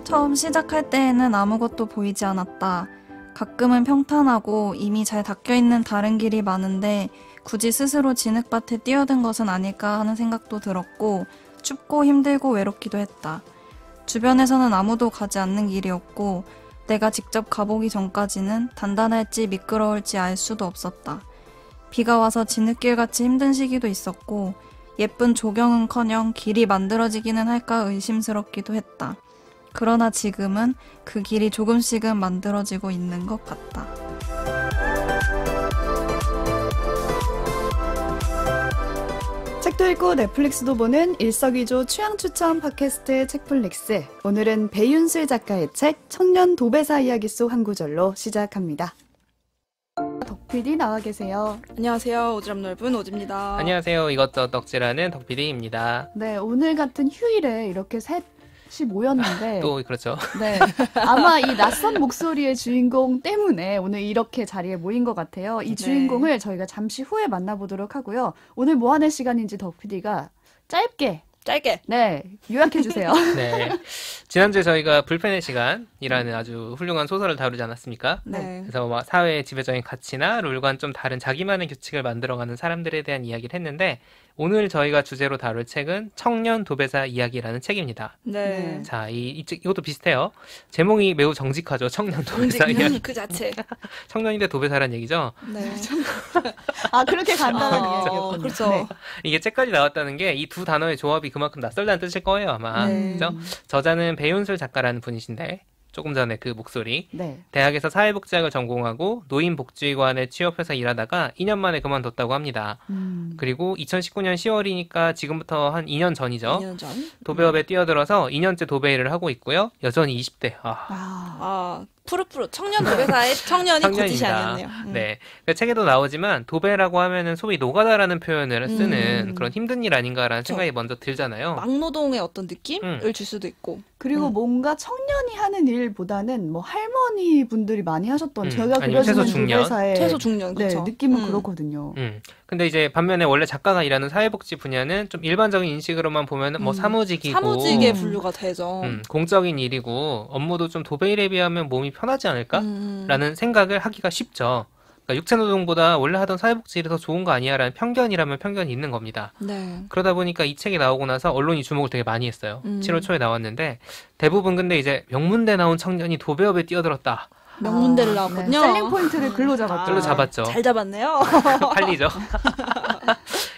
처음 시작할 때에는 아무것도 보이지 않았다. 가끔은 평탄하고 이미 잘 닦여있는 다른 길이 많은데 굳이 스스로 진흙밭에 뛰어든 것은 아닐까 하는 생각도 들었고 춥고 힘들고 외롭기도 했다. 주변에서는 아무도 가지 않는 길이었고 내가 직접 가보기 전까지는 단단할지 미끄러울지 알 수도 없었다. 비가 와서 진흙길같이 힘든 시기도 있었고 예쁜 조경은커녕 길이 만들어지기는 할까 의심스럽기도 했다. 그러나 지금은 그 길이 조금씩은 만들어지고 있는 것 같다. 책도 읽고 넷플릭스도 보는 일석이조 취향 추천 팟캐스트 책플릭스. 오늘은 배윤슬 작가의 책 청년 도배사 이야기 속 한 구절로 시작합니다. 덕PD 나와 계세요. 안녕하세요. 오지랖 넓은 오지입니다. 안녕하세요. 이것저것 덕질하는 덕PD입니다. 네, 오늘 같은 휴일에 이렇게 셋이 모였는데 또 그렇죠. 네, 아마 이 낯선 목소리의 주인공 때문에 오늘 이렇게 자리에 모인 것 같아요. 이 주인공을 저희가 잠시 후에 만나보도록 하고요. 오늘 뭐 하는 시간인지 덕PD가 짧게 네, 요약해주세요. 네. 지난주에 저희가 불펜의 시간이라는 아주 훌륭한 소설을 다루지 않았습니까? 네. 그래서 뭐 사회의 지배적인 가치나 룰과는 좀 다른 자기만의 규칙을 만들어가는 사람들에 대한 이야기를 했는데 오늘 저희가 주제로 다룰 책은 청년 도배사 이야기라는 책입니다. 네. 자, 이것도 비슷해요. 제목이 매우 정직하죠. 청년 도배사 이야기. 그 자체. 청년인데 도배사라는 얘기죠. 네. 아, 그렇게 간단한 이야기였군요. 그렇죠. 네. 이게 책까지 나왔다는 게 이 두 단어의 조합이 그만큼 낯설다는 뜻일 거예요, 아마. 네. 그죠? 저자는 배윤슬 작가라는 분이신데 조금 전에 그 목소리. 네. 대학에서 사회복지학을 전공하고 노인복지관에 취업해서 일하다가 2년 만에 그만뒀다고 합니다. 그리고 2019년 10월이니까 지금부터 한 2년 전이죠. 2년 전. 도배업에 뛰어들어서 2년째 도배 일을 하고 있고요. 여전히 20대. 푸릇푸릇 청년 도배사의 청년이 거짓이 청년입니다. 아니었네요. 네. 그러니까 책에도 나오지만 도배라고 하면은 소위 노가다라는 표현을 쓰는 그런 힘든 일 아닌가라는 생각이 먼저 들잖아요. 막노동의 어떤 느낌을 줄 수도 있고. 그리고 뭔가 청년이 하는 일보다는 뭐 할머니 분들이 많이 하셨던 제가 아니면 그려지는 최소 중년. 도배사의 최소 중년, 그렇죠. 느낌은 그렇거든요. 근데 이제 반면에 원래 작가가 일하는 사회복지 분야는 좀 일반적인 인식으로만 보면은 뭐 사무직이고 사무직의 분류가 되죠. 공적인 일이고 업무도 좀 도배 일에 비하면 몸이 편하지 않을까라는 생각을 하기가 쉽죠. 그러니까 육체노동보다 원래 하던 사회복지 일이 더 좋은 거 아니야라는 편견이라면 편견이 있는 겁니다. 네. 그러다 보니까 이 책이 나오고 나서 언론이 주목을 되게 많이 했어요. 7월 초에 나왔는데 대부분 근데 이제 명문대 나온 청년이 도배업에 뛰어들었다. 명문대를 나왔거든요. 네. 셀링 포인트를 글로 잡았죠. 글로 잡았죠. 잘 잡았네요. 팔리죠.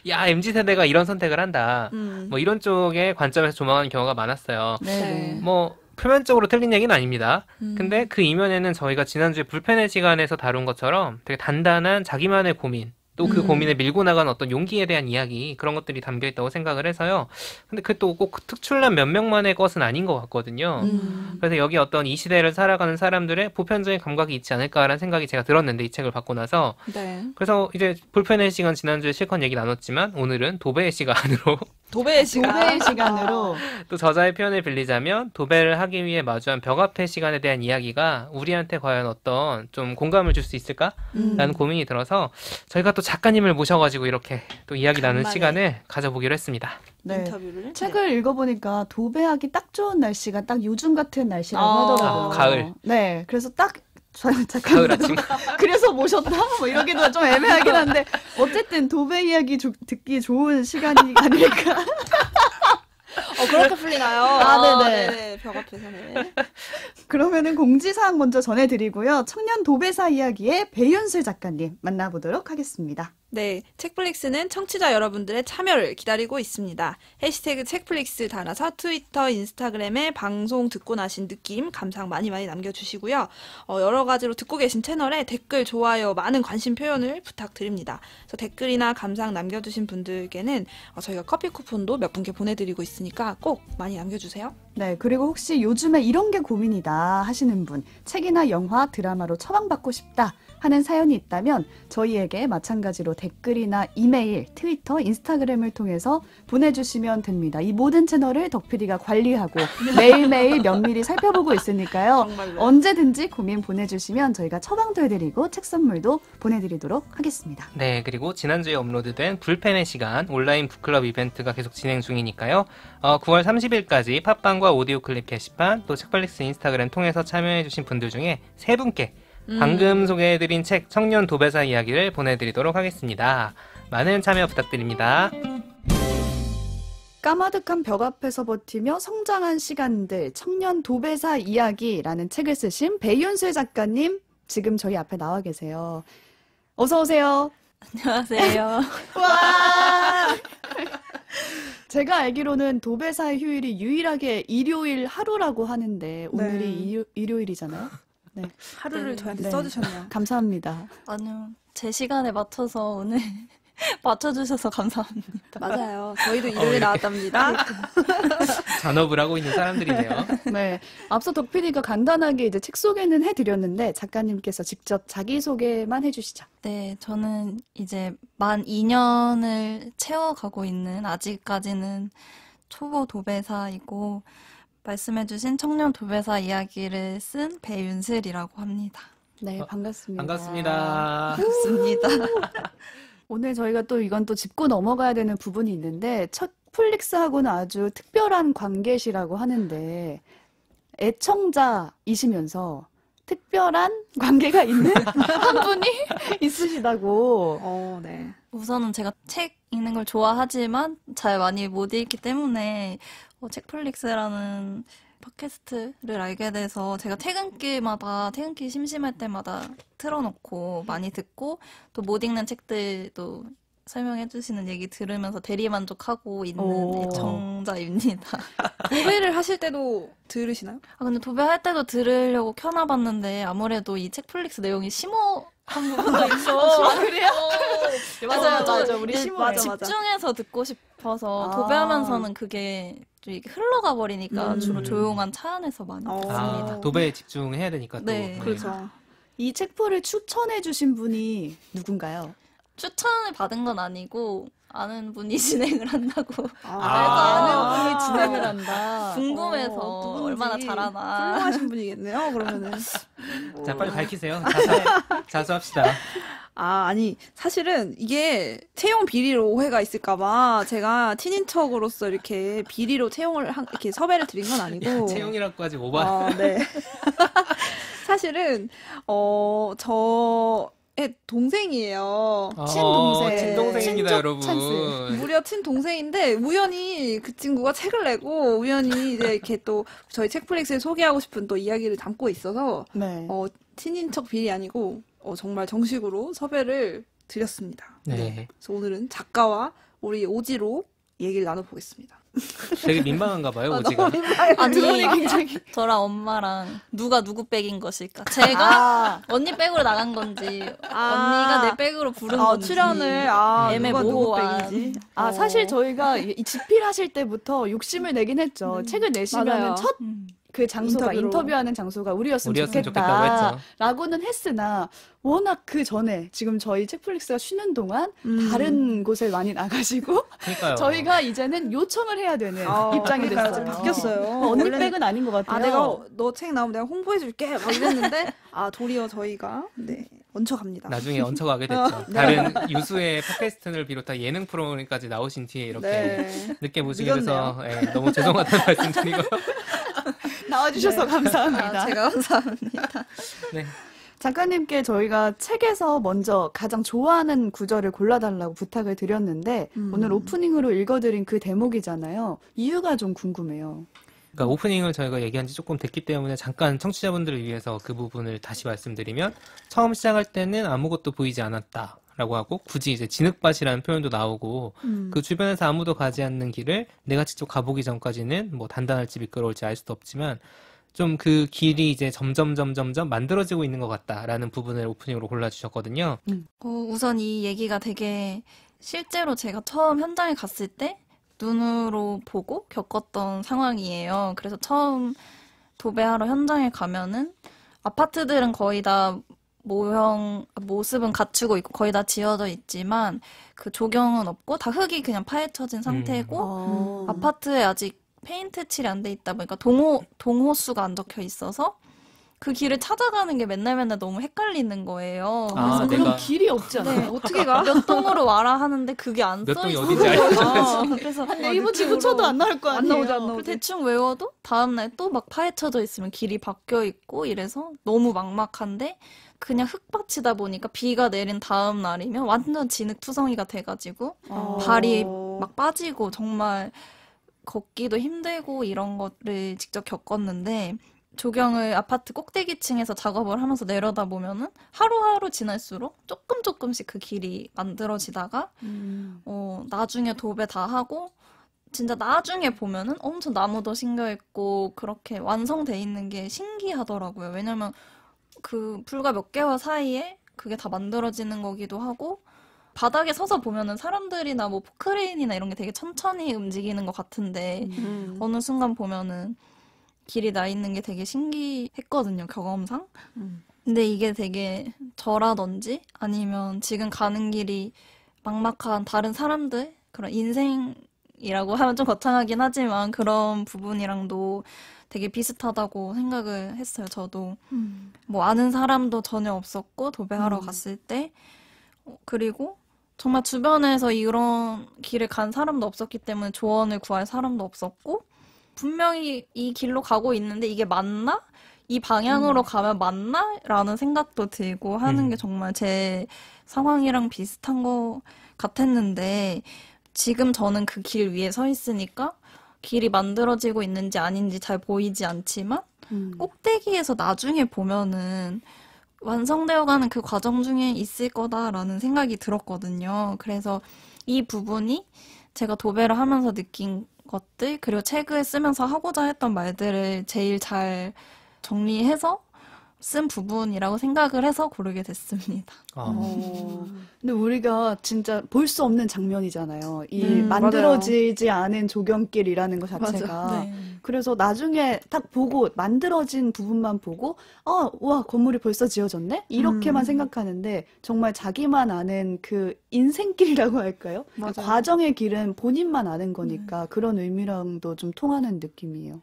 야, MZ세대가 이런 선택을 한다. 뭐 이런 쪽의 관점에서 조망하는 경우가 많았어요. 네. 뭐 표면적으로 틀린 얘기는 아닙니다. 근데 그 이면에는 저희가 지난주에 불펜의 시간에서 다룬 것처럼 되게 단단한 자기만의 고민, 또 그 고민을 밀고 나가는 어떤 용기에 대한 이야기, 그런 것들이 담겨있다고 생각을 해서요. 근데 그게 또 꼭 특출난 몇 명만의 것은 아닌 것 같거든요. 그래서 여기 어떤 이 시대를 살아가는 사람들의 보편적인 감각이 있지 않을까라는 생각이 제가 들었는데, 이 책을 받고 나서. 네. 그래서 이제 불펜의 시간 지난주에 실컷 얘기 나눴지만 오늘은 도배의 시간으로 도배의 시간으로 또 저자의 표현을 빌리자면 도배를 하기 위해 마주한 벽 앞의 시간에 대한 이야기가 우리한테 과연 어떤 좀 공감을 줄 수 있을까라는 고민이 들어서 저희가 또 작가님을 모셔가지고 이렇게 또 이야기 나누는 시간을 가져보기로 했습니다. 네. 인터뷰를 책을 읽어보니까 도배하기 딱 좋은 날씨가 딱 요즘 같은 날씨라고 하더라고요. 가을. 네, 그래서 딱 가을 아침. 그래서 모셨다? 뭐 이러기도 좀 애매하긴 한데 어쨌든 도배 이야기 듣기 좋은 시간이 아닐까. 그렇게 풀리나요? 네네. 벽 앞에서는. 그러면은 공지사항 먼저 전해드리고요. 청년 도배사 이야기의 배윤슬 작가님 만나보도록 하겠습니다. 네, 책플릭스는 청취자 여러분들의 참여를 기다리고 있습니다. 해시태그 책플릭스 달아서 트위터, 인스타그램에 방송 듣고 나신 느낌, 감상 많이 남겨주시고요. 여러 가지로 듣고 계신 채널에 댓글, 좋아요, 많은 관심 표현을 부탁드립니다. 그래서 댓글이나 감상 남겨주신 분들께는 저희가 커피 쿠폰도 몇 분께 보내드리고 있으니까 꼭 많이 남겨주세요. 네, 그리고 혹시 요즘에 이런 게 고민이다 하시는 분, 책이나 영화, 드라마로 처방받고 싶다. 하는 사연이 있다면 저희에게 마찬가지로 댓글이나 이메일, 트위터, 인스타그램을 통해서 보내주시면 됩니다. 이 모든 채널을 덕PD가 관리하고 매일매일 면밀히 살펴보고 있으니까요. 정말로. 언제든지 고민 보내주시면 저희가 처방도 해드리고 책 선물도 보내드리도록 하겠습니다. 네, 그리고 지난주에 업로드된 불펜의 시간 온라인 북클럽 이벤트가 계속 진행 중이니까요. 9월 30일까지 팟빵과 오디오 클립 게시판 또 책플릭스 인스타그램 통해서 참여해주신 분들 중에 3분께 방금 소개해드린 책 청년 도배사 이야기를 보내드리도록 하겠습니다. 많은 참여 부탁드립니다. 까마득한 벽 앞에서 버티며 성장한 시간들 청년 도배사 이야기라는 책을 쓰신 배윤슬 작가님 지금 저희 앞에 나와 계세요. 어서 오세요. 안녕하세요. 와! 제가 알기로는 도배사의 휴일이 유일하게 일요일 하루라고 하는데 오늘이 일요일이잖아요. 네. 하루를 저한테 네. 써주셨네요. 감사합니다. 아니요, 제 시간에 맞춰서 오늘 맞춰주셔서 감사합니다. 맞아요. 저희도 일요일에 나왔답니다. 잔업을 하고 있는 사람들이네요. 네. 앞서 덕PD가 간단하게 이제 책 소개는 해드렸는데 작가님께서 직접 자기소개만 해주시죠. 네, 저는 이제 만 2년을 채워가고 있는 아직까지는 초보 도배사이고 말씀해주신 청년 도배사 이야기를 쓴 배윤슬이라고 합니다. 네, 반갑습니다. 반갑습니다. 반갑습니다. 오늘 저희가 또 이건 또 짚고 넘어가야 되는 부분이 있는데 첫 플릭스하고는 아주 특별한 관계시라고 하는데 애청자이시면서 특별한 관계가 있는 한 분이 있으시다고. 네. 우선은 제가 책 읽는 걸 좋아하지만 잘 많이 못 읽기 때문에 책플릭스라는 팟캐스트를 알게 돼서 제가 퇴근길 심심할 때마다 틀어놓고 많이 듣고 또 못 읽는 책들도 설명해 주시는 얘기 들으면서 대리만족하고 있는 오. 애청자입니다. 도배를 하실 때도 들으시나요? 근데 도배할 때도 들으려고 켜놔봤는데 아무래도 이 책플릭스 내용이 심오한 부분도 있어. 아, 그래요? 맞아요. 맞아. 우리 심오해요. 집중해서 듣고 싶어서 아. 도배하면서는 그게 좀 이렇게 흘러가 버리니까 주로 음. 조용한 차 안에서 많이 듣습니다. 도배에 집중해야 되니까 또. 네. 그렇죠. 이 책포를 추천해 주신 분이 누군가요? 추천을 받은 건 아니고 아는 분이 진행을 한다고 아는 분이 아. 진행을 한다. 궁금해서 누군지 얼마나 잘하나. 훌륭하신 분이겠네요. 그러면은. 자, 빨리 밝히세요. 자수합시다. 아니, 사실은 이게 채용 비리로 오해가 있을까봐 제가 친인척으로서 이렇게 비리로 이렇게 섭외를 드린 건 아니고. 채용이라고 하지 오바. 네. 사실은, 저의 동생이에요. 친동생. 친동생입니다, 친족 여러분. 찬스. 무려 친동생인데, 우연히 그 친구가 책을 내고, 우연히 이제 이렇게 또 저희 책플릭스에 소개하고 싶은 또 이야기를 담고 있어서, 네. 친인척 비리 아니고, 정말 정식으로 섭외를 드렸습니다. 네. 그래서 오늘은 작가와 우리 오지로 얘기를 나눠보겠습니다. 되게 민망한가 봐요, 오지가. 너무 민망해요. 아니, 저랑 엄마랑 누가 누구 백인 것일까? 제가 언니 백으로 나간 건지 언니가 내 백으로 부른 건지 출연을 누가 누구 애매모호한. 백인지. 사실 저희가 이 집필하실 때부터 욕심을 내긴 했죠. 책을 내시면 맞아요. 첫 그 장소가 인터뷰로. 인터뷰하는 장소가 우리였으면 우리였으면 좋겠다. 좋겠다고 했죠. 라고는 했으나 워낙 그 전에 지금 저희 책플릭스가 쉬는 동안 다른 곳에 많이 나가시고 그러니까요. 저희가 이제는 요청을 해야 되는 입장이 그러니까요. 됐어요. 좀 바뀌었어요. 언니 원래는 백은 아닌 것 같아요. 내가 너 책 나오면 내가 홍보해줄게 막 이랬는데 도리어 저희가 얹혀갑니다. 나중에 얹혀가게 됐죠. 다른 유수의 팟캐스트를 비롯한 예능 프로그램까지 나오신 뒤에 이렇게 늦게 모시게 돼서 너무 죄송하다는 말씀 드리고. 나와주셔서 감사합니다. 제가 감사합니다. 네. 작가님께 저희가 책에서 먼저 가장 좋아하는 구절을 골라달라고 부탁을 드렸는데 오늘 오프닝으로 읽어드린 그 대목이잖아요. 이유가 좀 궁금해요. 그러니까 오프닝을 저희가 얘기한 지 조금 됐기 때문에 잠깐 청취자분들을 위해서 그 부분을 다시 말씀드리면 처음 시작할 때는 아무것도 보이지 않았다라고 하고 굳이 이제 진흙밭이라는 표현도 나오고 그 주변에서 아무도 가지 않는 길을 내가 직접 가보기 전까지는 뭐 단단할지 미끄러울지 알 수도 없지만 좀 그 길이 이제 점점 만들어지고 있는 것 같다라는 부분을 오프닝으로 골라주셨거든요. 우선 이 얘기가 되게 실제로 제가 처음 현장에 갔을 때 눈으로 보고 겪었던 상황이에요. 그래서 처음 도배하러 현장에 가면은 아파트들은 거의 다 모습은 갖추고 있고 거의 다 지어져 있지만 그 조경은 없고 다 흙이 그냥 파헤쳐진 상태고 아파트에 아직 페인트 칠이 안 돼 있다 보니까 동호수가 안 적혀 있어서 그 길을 찾아가는 게 맨날 너무 헷갈리는 거예요. 아, 그럼 내가 길이 없지 않아요? 네, 어떻게 가? 몇 동으로 와라 하는데 그게 안 몇 써 동이 있어. 어딘지 알죠. 그래서 네이버 지구 쳐도 안 나올 거 안 아니에요. 나오지, 안 그 나오지. 대충 외워도 다음날 또 막 파헤쳐져 있으면 길이 바뀌어 있고 이래서 너무 막막한데 그냥 흙밭이다 보니까 비가 내린 다음 날이면 완전 진흙투성이가 돼가지고 발이 막 빠지고 정말 걷기도 힘들고 이런 거를 직접 겪었는데 조경을 아파트 꼭대기층에서 작업을 하면서 내려다보면은 하루하루 지날수록 조금씩 그 길이 만들어지다가 나중에 도배 다 하고 진짜 나중에 보면은 엄청 나무도 심겨있고 그렇게 완성돼 있는 게 신기하더라고요. 왜냐면 그 불과 몇 개월 사이에 그게 다 만들어지는 거기도 하고 바닥에 서서 보면은 사람들이나 뭐 포크레인이나 이런 게 되게 천천히 움직이는 것 같은데 어느 순간 보면은 길이 나 있는 게 되게 신기했거든요, 경험상. 근데 이게 되게 저라든지 아니면 지금 가는 길이 막막한 다른 사람들 그런 인생이라고 하면 좀 거창하긴 하지만 그런 부분이랑도 되게 비슷하다고 생각을 했어요. 저도 뭐 아는 사람도 전혀 없었고 도배하러 갔을 때 그리고 정말 주변에서 이런 길을 간 사람도 없었기 때문에 조언을 구할 사람도 없었고 분명히 이 길로 가고 있는데 이게 맞나? 이 방향으로 가면 맞나? 라는 생각도 들고 하는 게 정말 제 상황이랑 비슷한 것 같았는데 지금 저는 그 길 위에 서 있으니까 길이 만들어지고 있는지 아닌지 잘 보이지 않지만 꼭대기에서 나중에 보면은 완성되어가는 그 과정 중에 있을 거다라는 생각이 들었거든요. 그래서 이 부분이 제가 도배를 하면서 느낀 것들 그리고 책을 쓰면서 하고자 했던 말들을 제일 잘 정리해서 쓴 부분이라고 생각을 해서 고르게 됐습니다. 근데 우리가 진짜 볼 수 없는 장면이잖아요. 이 맞아요. 만들어지지 않은 조경길이라는 것 자체가. 네. 그래서 나중에 딱 보고 만들어진 부분만 보고 와 건물이 벌써 지어졌네? 이렇게만 생각하는데 정말 자기만 아는 그 인생길이라고 할까요? 그 맞아요. 과정의 길은 본인만 아는 거니까 그런 의미랑도 좀 통하는 느낌이에요.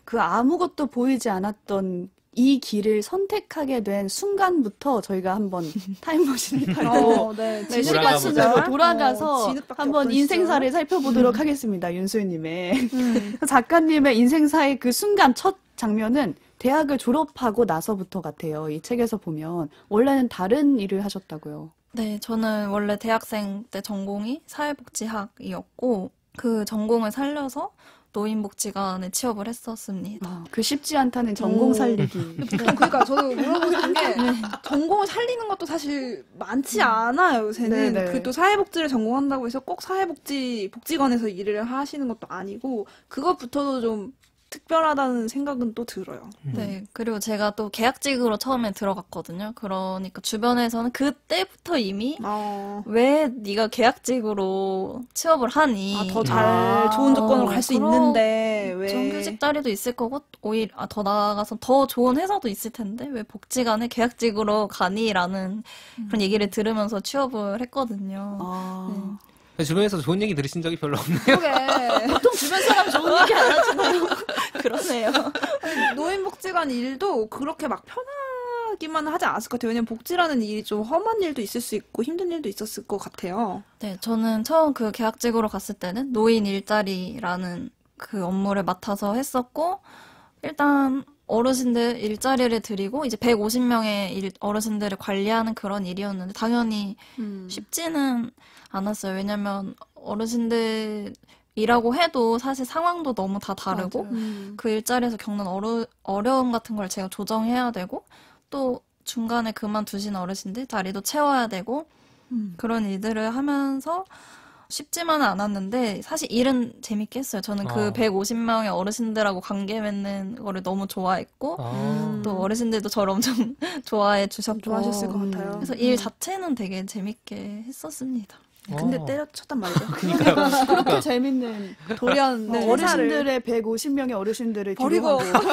그 아무것도 보이지 않았던 이 길을 선택하게 된 순간부터 저희가 한번 타임머신을 타고 네. 시간 순으로 돌아가서 진흙밖에 한번 없던 인생사를 살펴보도록 하겠습니다. 윤수님의 작가님의 인생사의 그 순간 첫 장면은 대학을 졸업하고 나서부터 같아요. 이 책에서 보면 원래는 다른 일을 하셨다고요. 네, 저는 원래 대학생 때 전공이 사회복지학이었고 그 전공을 살려서 노인복지관에 취업을 했었습니다. 그 쉽지 않다는 전공 살리기. 그러니까 저도 물어보고 싶은 게 전공을 살리는 것도 사실 많지 않아요, 요새는. 네네. 그 또 사회복지를 전공한다고 해서 꼭 복지관에서 일을 하시는 것도 아니고 그것부터도 좀 특별하다는 생각은 또 들어요. 네, 그리고 제가 또 계약직으로 처음에 들어갔거든요. 그러니까 주변에서는 그때부터 이미 왜 네가 계약직으로 취업을 하니? 더 잘 좋은 조건으로 갈 수 그럼 있는데 왜 정규직 자리도 있을 거고 오히려 더 나아가서 더 좋은 회사도 있을 텐데 왜 복지관에 계약직으로 가니?라는 그런 얘기를 들으면서 취업을 했거든요. 주변에서 좋은 얘기 들으신 적이 별로 없네요. 그게 보통 주변 사람 좋은 얘기 안 하잖아요. 그러네요. 노인복지관 일도 그렇게 막 편하기만 하지 않았을 것 같아요. 왜냐면 복지라는 일이 좀 험한 일도 있을 수 있고 힘든 일도 있었을 것 같아요. 네, 저는 처음 그 계약직으로 갔을 때는 노인 일자리라는 그 업무를 맡아서 했었고 일단 어르신들 일자리를 드리고 이제 150명의 어르신들을 관리하는 그런 일이었는데 당연히 쉽지는 않았어요. 왜냐면 어르신들이라고 해도 사실 상황도 너무 다 다르고 그 일자리에서 겪는 어려움 같은 걸 제가 조정해야 되고 또 중간에 그만두신 어르신들 자리도 채워야 되고 그런 일들을 하면서 쉽지만은 않았는데 사실 일은 재밌게 했어요. 저는 그 150명의 어르신들하고 관계 맺는 거를 너무 좋아했고 또 어르신들도 저를 엄청 좋아해 주셨고 좋아하셨을 것 같아요. 그래서 일 자체는 되게 재밌게 했었습니다. 근데 때려쳤단 말이죠. 그렇게 재밌는 돌연 어르신들의 150명의 어르신들을 버리고. 기록하고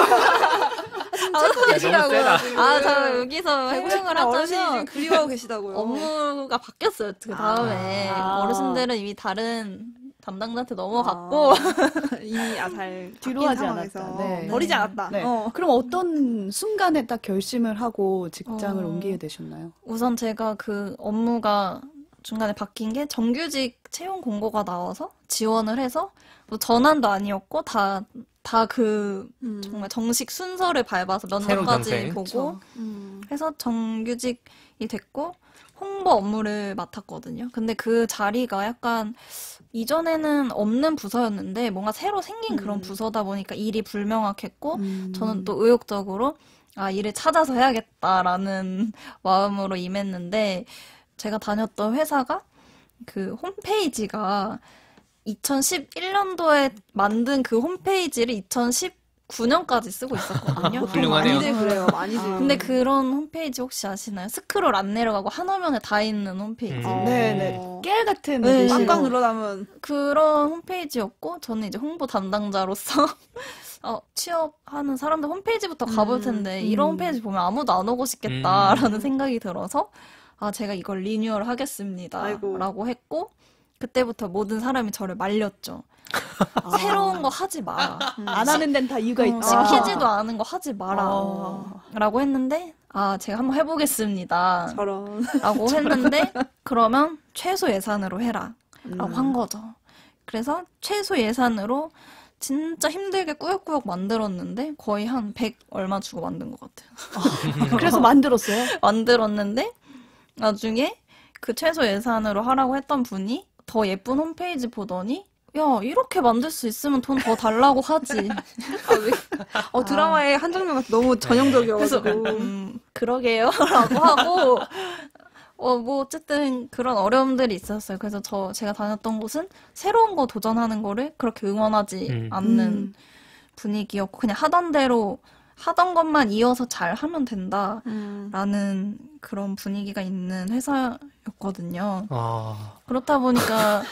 찾고 계시다고요. 세다. 지금. 아, 자, 여기서 해명을 어르신이 지금 하자면 그리워하고 계시다고요. 업무가 바뀌었어요. 그 다음에 아. 어르신들은 이미 다른 담당자한테 넘어갔고 이미 잘 뒤로 바뀐 하지 상황에서 않았다. 네. 버리지 않았다. 네. 어. 그럼 어떤 순간에 딱 결심을 하고 직장을 어. 옮기게 되셨나요? 우선 제가 그 업무가 중간에 바뀐 게 정규직 채용 공고가 나와서 지원을 해서 뭐 전환도 아니었고 다 그 정말 정식 순서를 밟아서 새로운 면접까지 경쟁. 보고 음. 해서 정규직이 됐고 홍보 업무를 맡았거든요. 근데 그 자리가 약간 이전에는 없는 부서였는데 뭔가 새로 생긴 그런 부서다 보니까 일이 불명확했고 저는 또 의욕적으로 일을 찾아서 해야겠다라는 마음으로 임했는데 제가 다녔던 회사가 그 홈페이지가 2011년도에 만든 그 홈페이지를 2019년까지 쓰고 있었거든요. 훌륭하네요. 많이들 그래요. 많이들. 근데 그런 홈페이지 혹시 아시나요? 스크롤 안 내려가고 한 화면에 다 있는 홈페이지. 네네. 깨알 같은 네. 글씨로. 꽝꽝 눌러담은 그런 홈페이지였고 저는 이제 홍보 담당자로서 취업하는 사람들 홈페이지부터 가볼 텐데 이런 홈페이지 보면 아무도 안 오고 싶겠다라는 생각이 들어서 제가 이걸 리뉴얼 하겠습니다. 아이고. 라고 했고 그때부터 모든 사람이 저를 말렸죠. 새로운 거 하지 마라. 안 하는 데는 다 이유가 있다. 시키지도 않은 거 하지 마라. 라고 했는데 제가 한번 해보겠습니다. 저런. 라고 했는데 그러면 최소 예산으로 해라. 라고 한 거죠. 그래서 최소 예산으로 진짜 힘들게 꾸역꾸역 만들었는데 거의 한 100 얼마 주고 만든 것 같아요. 그래서 만들었어요? 만들었는데 나중에 그 최소 예산으로 하라고 했던 분이 더 예쁜 홈페이지 보더니 야 이렇게 만들 수 있으면 돈 더 달라고 하지. 드라마의 한 장면 같아. 너무 전형적이어가지고. 그러게요. 라고 하고 뭐 어쨌든 그런 어려움들이 있었어요. 그래서 제가 다녔던 곳은 새로운 거 도전하는 거를 그렇게 응원하지 않는 분위기였고 그냥 하던 대로 하던 것만 이어서 잘 하면 된다라는 그런 분위기가 있는 회사였거든요. 그렇다 보니까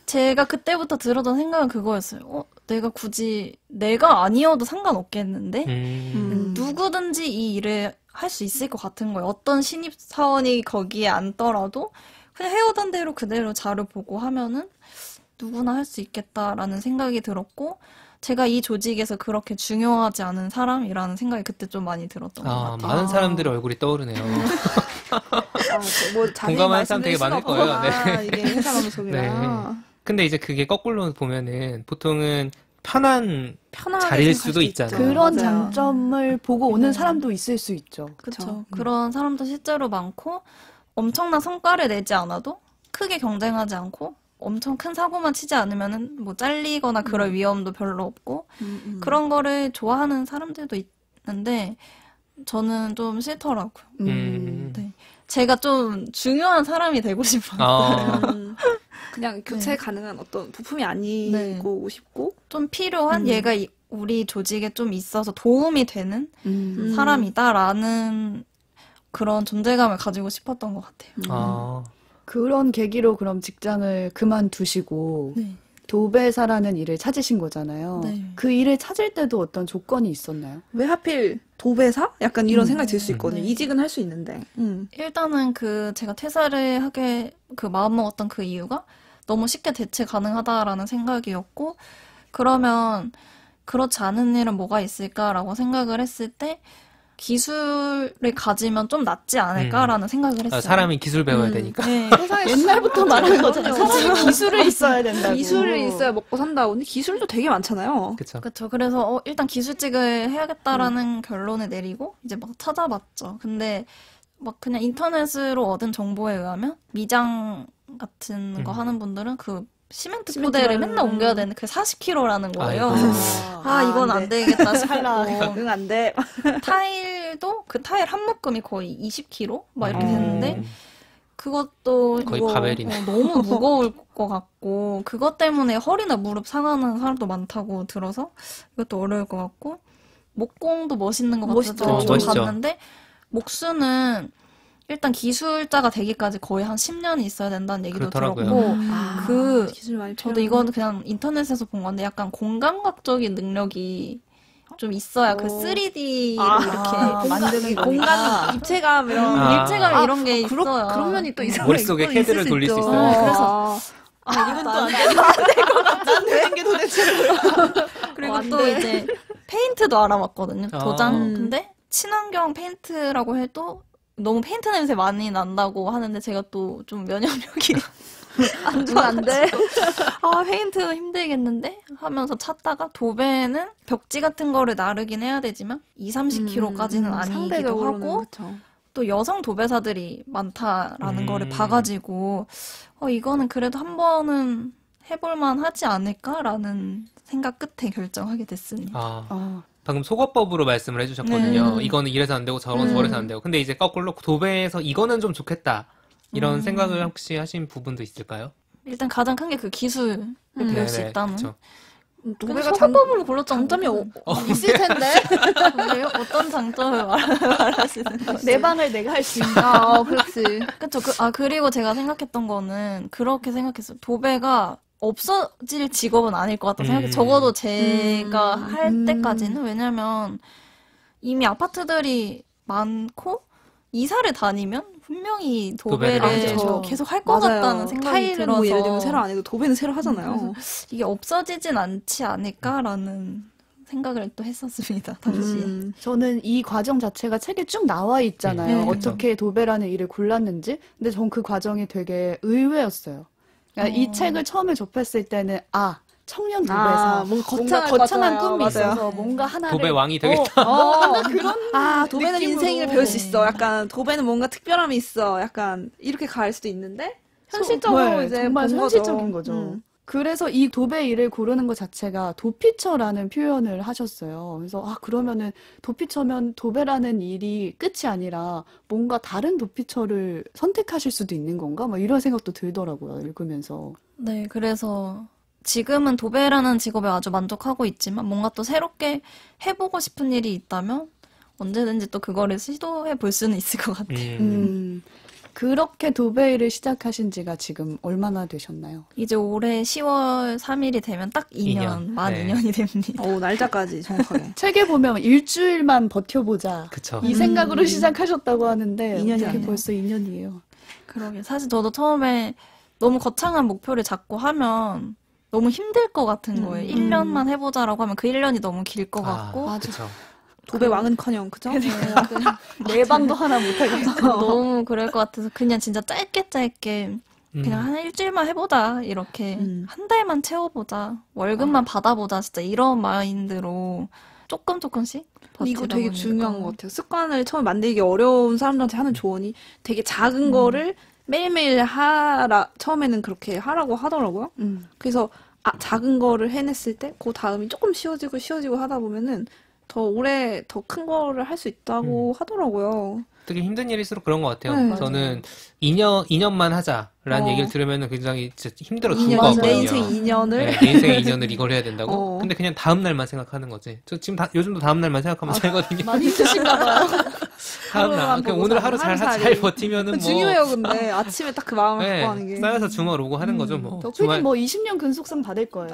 제가 그때부터 들었던 생각은 그거였어요. 내가 굳이 내가 아니어도 상관없겠는데 누구든지 이 일을 할 수 있을 것 같은 거예요. 어떤 신입사원이 거기에 앉더라도 그냥 해오던 대로 그대로 자료 보고 하면은 누구나 할 수 있겠다라는 생각이 들었고 제가 이 조직에서 그렇게 중요하지 않은 사람이라는 생각이 그때 좀 많이 들었던 것 같아요. 많은 사람들의 얼굴이 떠오르네요. 뭐 자세히 공감하는 사람 말씀드릴 되게 많을 수는 거예요. 없구나. 네. 이게 회사 방송이라. 근데 이제 그게 거꾸로 보면은 보통은 편한 편하게 자리일 생각할 수도 있잖아요. 그런 맞아요. 장점을 보고 오는 사람도 있을 수 있죠. 그렇죠. 그런 사람도 실제로 많고 엄청난 성과를 내지 않아도 크게 경쟁하지 않고 엄청 큰 사고만 치지 않으면은 뭐 잘리거나 그럴 위험도 별로 없고 그런 거를 좋아하는 사람들도 있는데 저는 좀 싫더라고요. 네. 제가 좀 중요한 사람이 되고 싶어요. 그냥 교체 가능한 어떤 부품이 아니고 싶고 좀 필요한 얘가 우리 조직에 좀 있어서 도움이 되는 사람이다라는 그런 존재감을 가지고 싶었던 것 같아요. 그런 계기로 그럼 직장을 그만두시고 네. 도배사라는 일을 찾으신 거잖아요. 네. 그 일을 찾을 때도 어떤 조건이 있었나요? 왜 하필 도배사? 약간 이런 생각이 들 수 있거든요. 네. 이직은 할 수 있는데. 일단은 제가 퇴사를 하게 마음먹었던 그 이유가 너무 쉽게 대체 가능하다라는 생각이었고 그러면 그렇지 않은 일은 뭐가 있을까라고 생각을 했을 때 기술을 가지면 좀 낫지 않을까라는 생각을 했어요. 사람이 기술 배워야 되니까. 네. 옛날부터 말하는 거잖아요. 사람이 기술을 있어야 된다고. 기술을 있어야 먹고 산다고. 근데 기술도 되게 많잖아요. 그렇죠. 그렇죠. 그래서 일단 기술직을 해야겠다라는 결론을 내리고 이제 막 찾아봤죠. 근데 막 그냥 인터넷으로 얻은 정보에 의하면 미장 같은 거 하는 분들은 그 시멘트 포대를 맨날 옮겨야 되는데 그게 40kg라는 거예요. 아이고. 이건 안 되겠다 싶고 응, 안 돼. 타일도 그 타일 한 묶음이 거의 20kg 막 이렇게 됐는데 그것도 거의 바벨이네. 너무 무거울 것 같고 그것 때문에 허리나 무릎 상하는 사람도 많다고 들어서 이것도 어려울 것 같고 목공도 멋있는 것 같아서 좀 멋있죠. 봤는데 목수는 일단 기술자가 되기까지 거의 한 10년이 있어야 된다는 얘기도 그렇더라고요. 들었고 기술 많이 저도 이거는 그냥 인터넷에서 본 건데 약간 공감각적인 능력이 좀 있어야 그 3D로 아, 이렇게 만드는 공간 입체감 이런 아. 일체감 이런 게 있어요. 그런 면이 또 있어요. 머릿속에 캐드를 돌릴 수 있어요. 네, 그래서 이건 또 안 돼. 되는 게 도대체 그리고 안 또 돼. 이제 페인트도 알아봤거든요. 아. 도장. 근데 친환경 페인트라고 해도 너무 페인트 냄새 많이 난다고 하는데 제가 또 좀 면역력이 안 좋아한데 페인트는 힘들겠는데 하면서 찾다가 도배는 벽지 같은 거를 나르긴 해야 되지만 30kg까지는 아니기도 상대적으로는 하고 그쵸. 또 여성 도배사들이 많다라는 거를 음. 봐가지고 이거는 그래도 한 번은 해볼만 하지 않을까라는 생각 끝에 결정하게 됐습니다. 방금 속어법으로 말씀을 해주셨거든요. 네. 이거는 이래서 안 되고 저래서 안 되고. 근데 이제 거꾸로 도배에서 이거는 좀 좋겠다. 이런 생각을 혹시 하신 부분도 있을까요? 일단 가장 큰 게 그 기술을 배울 수 네네, 있다는. 그쵸. 도배가 소거법으로 골랐잖아요. 장점이 있을 텐데. 왜요? 어떤 장점을 말하시는 거예요? 내 방을 내가 할 수 있는. 그렇지. 그쵸. 그리고 제가 생각했던 거는 그렇게 생각했어요. 도배가 없어질 직업은 아닐 것 같다 생각해요. 적어도 제가 할 때까지는. 왜냐면 이미 아파트들이 많고 이사를 다니면 분명히 도배를 도배를 하죠. 계속 할 것 맞아요. 같다는 생각이 타일은 들어서 뭐 예를 들면 새로 안 해도 도배는 새로 하잖아요. 이게 없어지진 않지 않을까라는 생각을 또 했었습니다. 당시. 저는 이 과정 자체가 책에 쭉 나와 있잖아요. 네, 어떻게 도배라는 일을 골랐는지. 근데 전 그 과정이 되게 의외였어요. 그러니까 이 책을 처음에 접했을 때는 청년 도배사. 뭔가 뭔가 거창할 거창한 것 같아요. 꿈이 맞아요. 있어서 뭔가 하나를 도배 왕이 되겠다. 그런 도배는 느낌으로. 인생을 배울 수 있어. 약간 도배는 뭔가 특별함이 있어. 약간 이렇게 갈 수도 있는데 현실적으로 네, 이제 정말 본 현실적인 거죠. 거죠. 그래서 이 도배 일을 고르는 것 자체가 도피처라는 표현을 하셨어요. 그래서 그러면은 도피처면 도배라는 일이 끝이 아니라 뭔가 다른 도피처를 선택하실 수도 있는 건가? 뭐 이런 생각도 들더라고요. 읽으면서. 네, 그래서 지금은 도배라는 직업에 아주 만족하고 있지만 뭔가 또 새롭게 해보고 싶은 일이 있다면 언제든지 또 그거를 시도해 볼 수는 있을 것 같아요. 그렇게 도배 일을 시작하신 지가 지금 얼마나 되셨나요? 이제 올해 10월 3일이 되면 딱 2년, 만 네. 2년이 됩니다. 날짜까지 정확하게. 책에 보면 일주일만 버텨보자. 그쵸. 이 생각으로 시작하셨다고 하는데 2년이 어떻게 아니에요. 벌써 2년이에요. 그러게. 사실 저도 처음에 너무 거창한 목표를 잡고 하면 너무 힘들 것 같은 거예요. 1년만 해보자라고 하면 그 1년이 너무 길 것 같고 그쵸. 도배 왕은커녕 그죠? 내 방도 하나 못하겠어. 너무 그럴 것 같아서 그냥 진짜 짧게 그냥 한 일주일만 해보자 이렇게 한 달만 채워보자 월급만 받아보자 진짜 이런 마인드로 조금씩 이거 버티다 되게 보니까. 중요한 것 같아요. 습관을 처음에 만들기 어려운 사람들한테 하는 조언이 되게 작은 거를 매일매일 처음에는 그렇게 하라고 하더라고요. 그래서 작은 거를 해냈을 때 그 다음이 조금 쉬워지고 하다 보면은 더 오래 더 큰 거를 할 수 있다고 하더라고요. 되게 힘든 일일수록 그런 것 같아요. 네, 저는 2년만 하자라는 얘기를 들으면 굉장히 진짜 힘들어 죽을 것 2년, 같거든요. 내 인생 2년을 네, 내 인생의 2년을 이걸 해야 된다고? 어. 근데 그냥 다음 날만 생각하는 거지. 저 지금 요즘도 다음 날만 생각하면서 살거든요. 많이 힘드신가 봐요. 다음 날. 하루만 그냥 보고 오늘 사는 하루 잘 하루살이. 버티면은 뭐. 중요해요, 근데 아침에 딱 그 마음을 네, 갖고 하는 게. 쌓여서 주말 오고 하는 거죠, 뭐. 덕분에 뭐 20년 근속상 받을 거예요.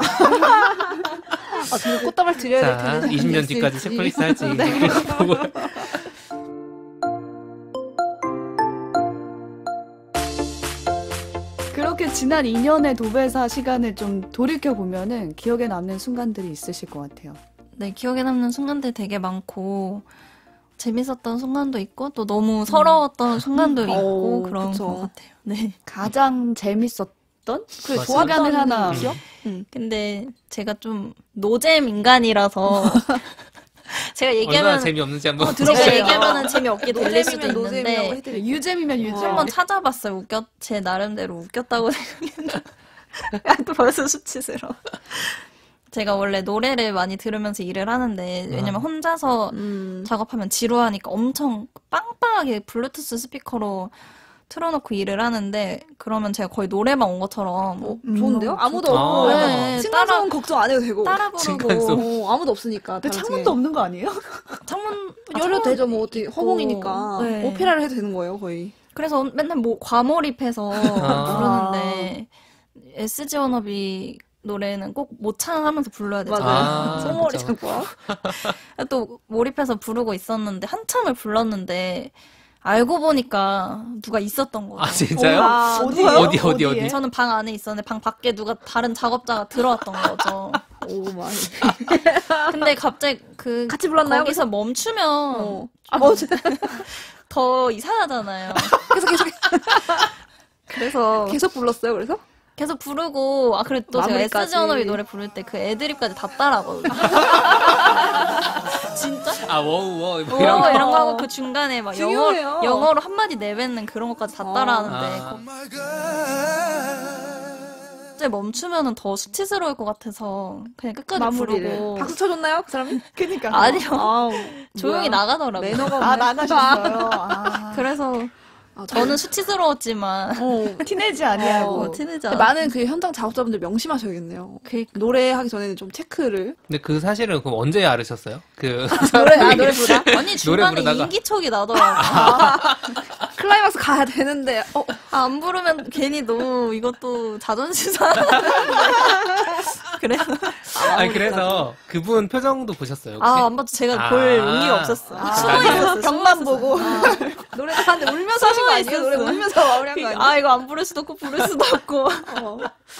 제가 꽃다발 드려야 될 자, 텐데. 20년 뒤까지 책플릭스 할지 보고. 그렇게 지난 2년의 도배사 시간을 좀 돌이켜보면은 기억에 남는 순간들이 있으실 것 같아요. 네, 기억에 남는 순간들 되게 많고 재밌었던 순간도 있고 또 너무 서러웠던 순간도 있고 그런 그쵸. 것 같아요. 네. 가장 재밌었던? 그래, 맞아. 좋아하는 하나. 기억? 근데 제가 좀 노잼 인간이라서 제가 얼마나 얘기하면 재미없는지 한번 제가 들어보세요. 얘기하면은 재미없게 들릴 수도 노잼이면 노잼이라고 있는데 해드릴게요. 유잼이면 유잼. 한번 찾아봤어요. 제 나름대로 웃겼다고 생각했는데 또 벌써 수치스러워. 제가 원래 노래를 많이 들으면서 일을 하는데 왜냐면 혼자서 작업하면 지루하니까 엄청 빵빵하게 블루투스 스피커로 틀어놓고 일을 하는데 그러면 제가 거의 노래만 온 것처럼 좋은데요? 아무도 아. 없고 약간 네, 층간소음 걱정 안 해도 되고 따라 층간소음. 부르고 아무도 없으니까 근데 다른 창문도 층에. 없는 거 아니에요? 창문 열어도 되죠 뭐 어떻게 허공이니까 네. 오페라를 해도 되는 거예요 거의. 그래서 맨날 뭐 과몰입해서 아. 부르는데 SG 워너비 노래는 꼭 모창하면서 불러야 되잖아요. 송월이 그쵸. 창고야. 또 몰입해서 부르고 있었는데 한참을 불렀는데 알고 보니까 누가 있었던 거예요. 아, 진짜요? 아, 어디에? 저는 방 안에 있었는데 방 밖에 누가 다른 작업자가 들어왔던 거죠. 오 마이. 근데 갑자기 그 같이 불렀나요? 거기서 멈추면 아, 뭐지? 더 이상하잖아요. 계속 그래서 계속 불렀어요. 그래서? 계속 부르고 그래도 또 제가 마무리까지. SG 언어비 노래 부를 때 그 애드립까지 다 따라하거든요. 진짜? 아, 워우, 뭐 이런 거 이런 거. 하고 그 중간에 막 중요해요. 영어로 한마디 내뱉는 그런 것까지 다 따라하는데 갑자기 멈추면은 더 수치스러울 것 같아서 그냥 끝까지 마무리를. 부르고 박수 쳐줬나요? 그 사람이? 그니까. 아니요. 아우, 조용히 뭐야. 나가더라고요. 매너가 없네. 아, 나가셨어요. 아. 그래서 아, 저는 수치스러웠지만 티내지 아니하고. 티내지 않아. 많은 그 현장 작업자분들 명심하셔야겠네요. 노래하기 전에는 좀 체크를. 근데 그 사실은 그럼 언제 알으셨어요? 그 노래 부르다? 아니 중간에 부르다가. 인기척이 나더라고. 클라이막스 가야 되는데, 안 부르면 괜히 너 이것도 자존심 상하는데. 그래서 아니 그래서 그분 표정도 보셨어요 혹시? 안 봤죠. 제가 볼 용기가 없었어요. 숨어 있었어요. 벽만 보고. 노래 하는데 울면서 하신 거 아니에요? 노래 울면서 마무리한 거 아니에요? 이거 안 부를 수도 없고 부를 수도 없고.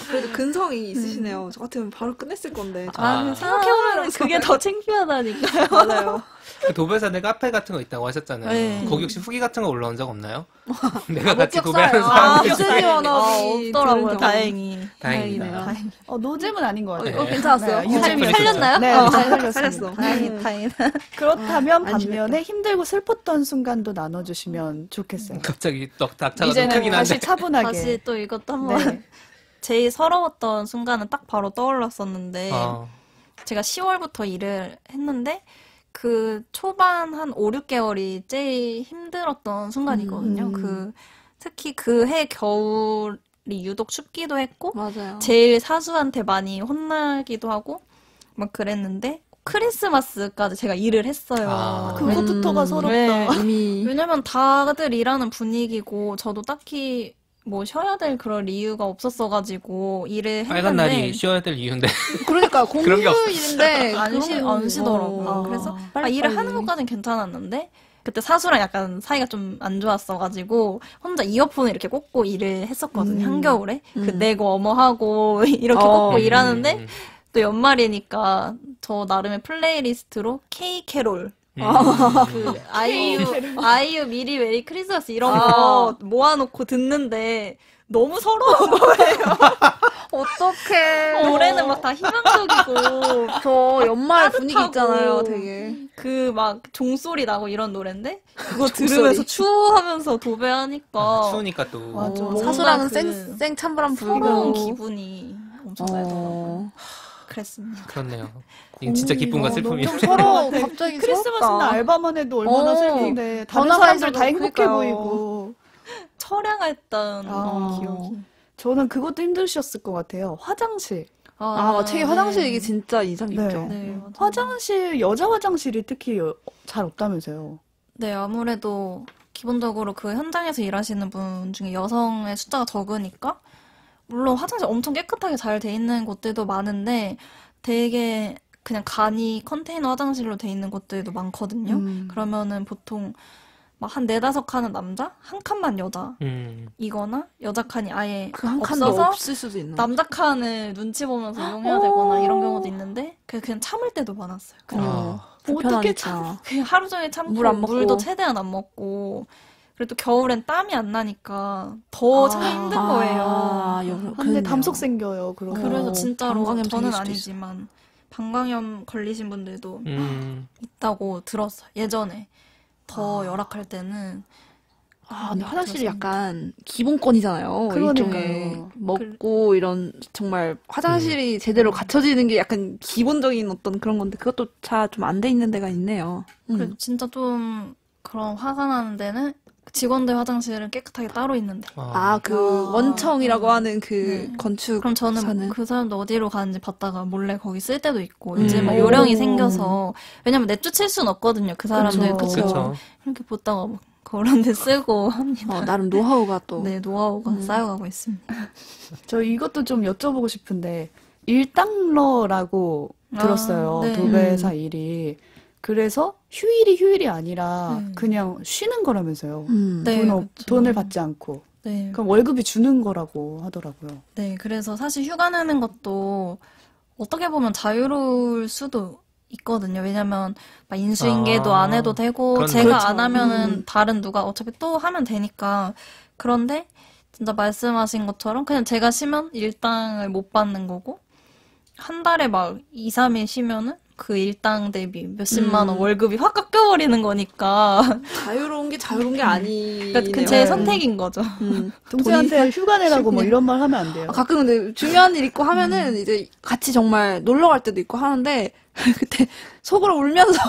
그래도 근성이 있으시네요. 저 같으면 바로 끝냈을 건데. 생각해보면 그게 더 창피하다니까. 맞아요. 그 도배사들 카페 같은 거 있다고 하셨잖아요. 네. 거기 혹시 후기 같은 거 올라온 적 없나요? 내가 못 같이 겪어요. 도배하는 아, 사람들 SG 언어비 없더라고요. 들은 경우. 다행히. 다행이다. 노잼은 아닌 것 같아요. 괜찮았어요. 네. 유잼이 살렸나요? 네, 잘 살렸습니다. 살렸어. 다행이다. 그렇다면 안심했다. 반면에 힘들고 슬펐던 순간도 나눠주시면 좋겠어요. 갑자기 떡 닥차가 좀 이제는 크긴 다시 한데. 차분하게. 다시 또 이것도 한번 네. 제일 서러웠던 순간은 딱 바로 떠올랐었는데 어. 제가 10월부터 일을 했는데 그 초반 한 5, 6개월이 제일 힘들었던 순간이거든요. 특히 그 해 겨울이 유독 춥기도 했고 맞아요. 제일 사수한테 많이 혼나기도 하고 막 그랬는데 크리스마스까지 제가 일을 했어요. 아. 그것부터가 서럽다. 네. 이미. 왜냐면 다들 일하는 분위기고 저도 딱히 뭐 쉬어야 될 그런 이유가 없었어가지고 일을 했는데 빨간 날이 쉬어야 될 이유인데. 그러니까 그런 게 없어. 공휴일인데. 안 쉬더라고요. 어. 그래서 빨리 일을 빨리. 하는 것까진 괜찮았는데 그때 사수랑 약간 사이가 좀 안 좋았어가지고 혼자 이어폰을 이렇게 꽂고 일을 했었거든요. 한겨울에 그 내고 어머하고 이렇게 꽂고 일하는데 또 연말이니까 저 나름의 플레이리스트로 K 캐롤 그 아이유 미리 메리 크리스마스 이런 거 모아놓고 듣는데 너무 서러운 거예요. 어떡해. 노래는 막 다 희망적이고 저 연말 분위기 따뜻하고. 있잖아요, 되게. 그 막 종소리 나고 이런 노래인데 그거 종소리. 들으면서 추워하면서 도배하니까 추우니까 또. 맞아. 뭔가 사수랑은 그 쌩 찬바람 서러운 불고. 기분이 엄청 나더라고요. 어. 그랬습니다. 그렇네요. 이건 진짜 기쁨과 슬픔이. 좀 서러워. 갑자기 크리스마스 날 서럽다. 알바만 해도 얼마나 어. 슬픈데 다른 전화 사람들 다 사람들도 행복해 그러니까요. 보이고. 처량했던 기억이. 저는 그것도 힘드셨을 것 같아요. 화장실. 책이 화장실 이게 진짜 인상 깊죠. 네, 맞아요. 화장실, 여자 화장실이 특히 잘 없다면서요. 네, 아무래도 기본적으로 그 현장에서 일하시는 분 중에 여성의 숫자가 적으니까 물론 화장실 엄청 깨끗하게 잘 돼 있는 곳들도 많은데 되게 그냥 간이 컨테이너 화장실로 돼 있는 곳들도 많거든요. 그러면은 보통 막 한 4-5칸은 남자, 한 칸만 여자 이거나 여자 칸이 아예 그 한 칸도 없어서 없을 수도 있나. 남자 칸을 눈치 보면서 이용해야 되거나 이런 경우도 있는데 그냥 참을 때도 많았어요. 그냥 어떻게 불편하니까. 그냥 하루 종일 참고 물안 먹고. 물도 최대한 안 먹고 그리고 또 겨울엔 땀이 안 나니까 더 참기 힘든 거예요. 근데 담속 생겨요. 그러면. 그래서 진짜로 방광염 저는 생길 수도 아니지만 방광염 걸리신 분들도 음. 있다고 들었어요. 예전에 더 열악할 때는 근데 화장실이 약간 기본권이잖아요. 그러니까요. 일종의 먹고 이런 정말 화장실이 제대로 갖춰지는 게 약간 기본적인 어떤 그런 건데 그것도 잘 좀 안 돼 있는 데가 있네요. 그래도 진짜 좀 그런 화가 나는 데는 직원들 화장실은 깨끗하게 따로 있는데 그 원청이라고 하는 그 건축. 그럼 저는 사는. 그 사람들 어디로 가는지 봤다가 몰래 거기 쓸 때도 있고 이제 막 요령이 생겨서 왜냐면 내쫓을 순 없거든요. 그 사람들 그쵸. 그렇죠. 이렇게 보다가 막 그런 데 쓰고 합니다. 나름 노하우가 또. 네, 노하우가 쌓여가고 있습니다. 저 이것도 좀 여쭤보고 싶은데 일당러라고 들었어요. 네. 도배사 일이. 그래서 휴일이 아니라 네. 그냥 쉬는 거라면서요. 네, 그렇죠. 돈을 받지 않고. 네. 그럼 월급이 주는 거라고 하더라고요. 네, 그래서 사실 휴가 내는 것도 어떻게 보면 자유로울 수도 있거든요. 왜냐면 막 인수인계도 안 해도 되고 그렇네. 제가 그렇죠. 안 하면은 다른 누가 어차피 또 하면 되니까. 그런데 진짜 말씀하신 것처럼 그냥 제가 쉬면 일당을 못 받는 거고 한 달에 막 2, 3일 쉬면은 그 일당 대비 몇십만 원 월급이 확 깎여버리는 거니까 자유로운 게 아니네요. 그러니까 그제 선택인 거죠. 동생한테 휴가 내라고 뭐 이런 말 하면 안 돼요. 가끔 근데 중요한 일 있고 하면은 이제 같이 정말 놀러 갈 때도 있고 하는데 그때 속으로 울면서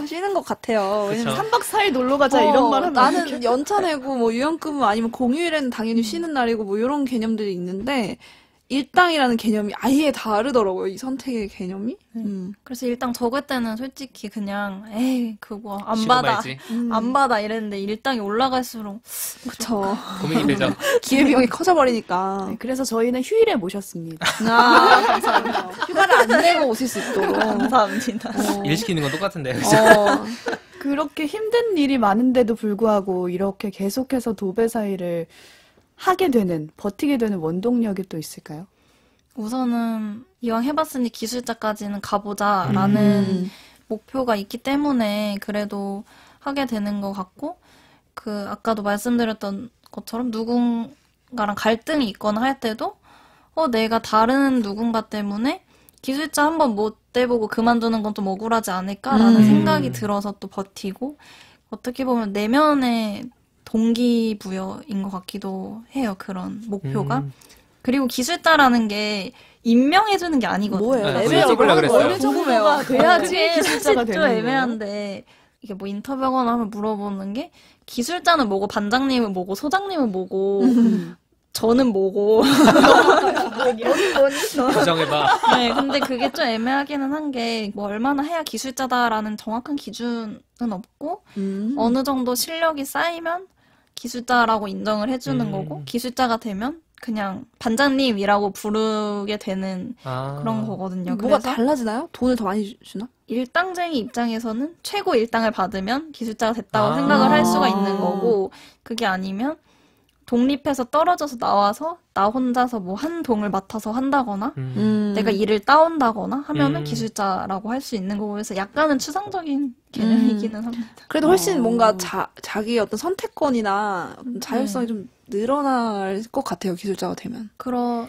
쉬는 것 같아요. 왜냐면 그쵸. 3박 4일 놀러 가자 이런 말 하면 안 돼요. 나는 연차 내고 뭐 유연근 아니면 공휴일에는 당연히 쉬는 날이고 뭐 이런 개념들이 있는데 일당이라는 개념이 아예 다르더라고요. 이 선택의 개념이. 그래서 일당 적을 때는 솔직히 그냥 에이 그거 안 쉬고 받아 말지. 안 받아 이랬는데 일당이 올라갈수록 그쵸. 고민이 되죠. 기회비용이 커져버리니까. 네, 그래서 저희는 휴일에 모셨습니다. 아, 감사합니다. 휴가를 안 내고 오실 수 있도록. 감사합니다. 일 시키는 건 똑같은데. 그죠? 그렇게 힘든 일이 많은데도 불구하고 이렇게 계속해서 도배사 일을 하게 되는, 버티게 되는 원동력이 또 있을까요? 우선은 이왕 해봤으니 기술자까지는 가보자라는 목표가 있기 때문에 그래도 하게 되는 것 같고 그 아까도 말씀드렸던 것처럼 누군가랑 갈등이 있거나 할 때도 내가 다른 누군가 때문에 기술자 한번 못 돼보고 그만두는 건 좀 억울하지 않을까라는 생각이 들어서 또 버티고 어떻게 보면 내면의 동기부여인 것 같기도 해요. 그런 목표가. 그리고 기술자라는 게 임명해주는 게 아니거든요. 뭐예요? 네, 레벨이 그거 여쭤보려고 그랬어요. 어느 정도가 돼야지 그게 기술자가 사실 좀 되는 애매한데 이게 뭐 인터뷰하거나 하면 물어보는 게 기술자는 뭐고 반장님은 뭐고 소장님은 뭐고 저는 뭐고 조정해봐. 네, 근데 그게 좀 애매하기는 한 게 뭐 얼마나 해야 기술자다라는 정확한 기준은 없고 어느 정도 실력이 쌓이면 기술자라고 인정을 해주는 거고 기술자가 되면 그냥 반장님이라고 부르게 되는 그런 거거든요. 뭐가 그래서 달라지나요? 돈을 더 많이 주나? 일당쟁이 입장에서는 최고 일당을 받으면 기술자가 됐다고 생각을 할 수가 있는 거고 그게 아니면 독립해서 떨어져서 나와서 나 혼자서 뭐 한 동을 맡아서 한다거나 내가 일을 따온다거나 하면은 기술자라고 할 수 있는 거고 그래서 약간은 추상적인 개념이기는 합니다. 그래도 훨씬 뭔가 자기의 어떤 선택권이나 어떤 자율성이 좀 늘어날 것 같아요. 기술자가 되면.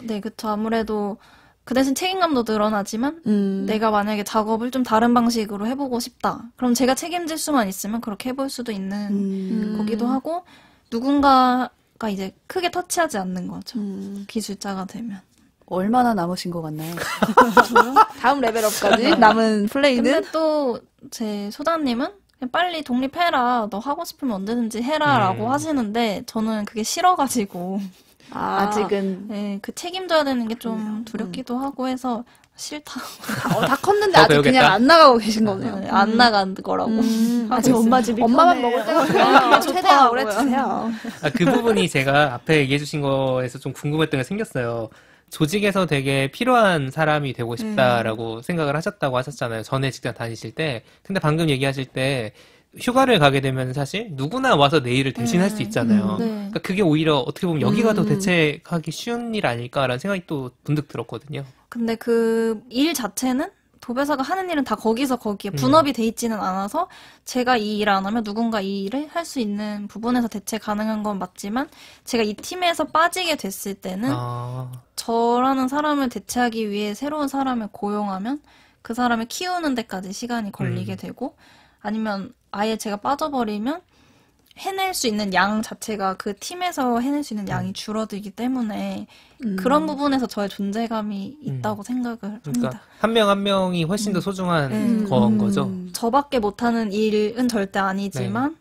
네, 그쵸. 아무래도 그 대신 책임감도 늘어나지만 내가 만약에 작업을 좀 다른 방식으로 해보고 싶다. 그럼 제가 책임질 수만 있으면 그렇게 해볼 수도 있는 거기도 하고 누군가가 이제 크게 터치하지 않는 거죠. 기술자가 되면. 얼마나 남으신 것 같나요? 다음 레벨업까지 남은 플레이는 근데 또 제 소장님은 그냥 빨리 독립해라. 너 하고 싶으면 언제든지 해라라고 하시는데 저는 그게 싫어가지고 아직은 네, 그 책임져야 되는 게 좀 두렵기도 하고 해서 싫다. 다 컸는데 더 아직 배우겠다. 그냥 안 나가고 계신 거네요. 네, 안 나간 거라고. 아직 엄마 집이 엄마만 편해요. 먹을 때가 좋아요. 최대한 오래 주세요. 그 부분이 제가 앞에 얘기해주신 거에서 좀 궁금했던 게 생겼어요. 조직에서 되게 필요한 사람이 되고 싶다라고 생각을 하셨다고 하셨잖아요. 전에 직장 다니실 때. 근데 방금 얘기하실 때 휴가를 가게 되면 사실 누구나 와서 내 일을 대신할 수 있잖아요. 네. 그러니까 그게 오히려 어떻게 보면 여기가 더 대체하기 쉬운 일 아닐까라는 생각이 또 문득 들었거든요. 근데 그 일 자체는 도배사가 하는 일은 다 거기서 거기에 분업이 돼 있지는 않아서 제가 이 일을 안 하면 누군가 이 일을 할 수 있는 부분에서 대체 가능한 건 맞지만 제가 이 팀에서 빠지게 됐을 때는 저라는 사람을 대체하기 위해 새로운 사람을 고용하면 그 사람을 키우는 데까지 시간이 걸리게 되고 아니면 아예 제가 빠져버리면 해낼 수 있는 양 자체가 그 팀에서 해낼 수 있는 양이 줄어들기 때문에 그런 부분에서 저의 존재감이 있다고 생각을 그러니까 합니다. 한 명 한 명이 훨씬 더 소중한 건 거죠. 저밖에 못하는 일은 절대 아니지만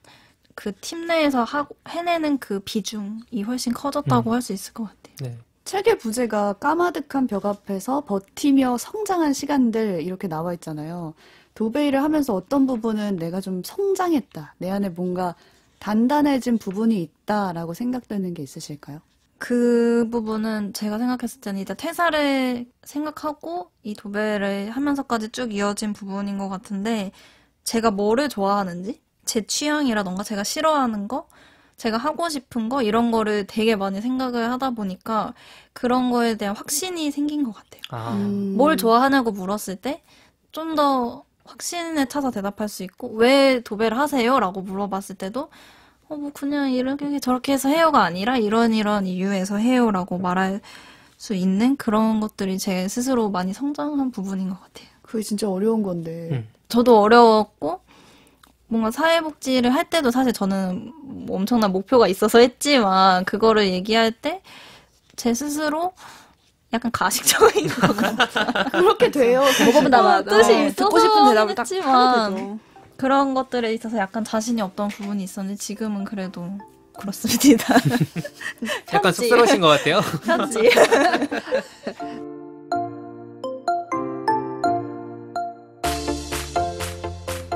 그 팀 내에서 해내는 그 비중이 훨씬 커졌다고 할 수 있을 것 같아요. 네. 책의 부제가 까마득한 벽 앞에서 버티며 성장한 시간들 이렇게 나와 있잖아요. 도배 일을 하면서 어떤 부분은 내가 좀 성장했다. 내 안에 뭔가 단단해진 부분이 있다라고 생각되는 게 있으실까요? 그 부분은 제가 생각했을 때는 이제 퇴사를 생각하고 이 도배를 하면서까지 쭉 이어진 부분인 것 같은데 제가 뭐를 좋아하는지 제 취향이라던가 제가 싫어하는 거 제가 하고 싶은 거 이런 거를 되게 많이 생각을 하다 보니까 그런 거에 대한 확신이 생긴 것 같아요. 아, 뭘 좋아하냐고 물었을 때 좀 더 확신에 차서 대답할 수 있고 왜 도배를 하세요? 라고 물어봤을 때도 뭐 그냥 이렇게 저렇게 해서 해요가 아니라 이런 이유에서 해요라고 말할 수 있는 그런 것들이 제 스스로 많이 성장한 부분인 것 같아요. 그게 진짜 어려운 건데. 저도 어려웠고 뭔가 사회복지를 할 때도 사실 저는 뭐 엄청난 목표가 있어서 했지만 그거를 얘기할 때 제 스스로 약간 가식적인 것 같아요. 그렇게 돼요. 뭐보다 뜻이 있어서 듣고 싶은 대답을 딱 했지만 하게 되죠. 그런 것들에 있어서 약간 자신이 없던 부분이 있었는데 지금은 그래도 그렇습니다. 약간 쑥스러우신 것 같아요. 편지.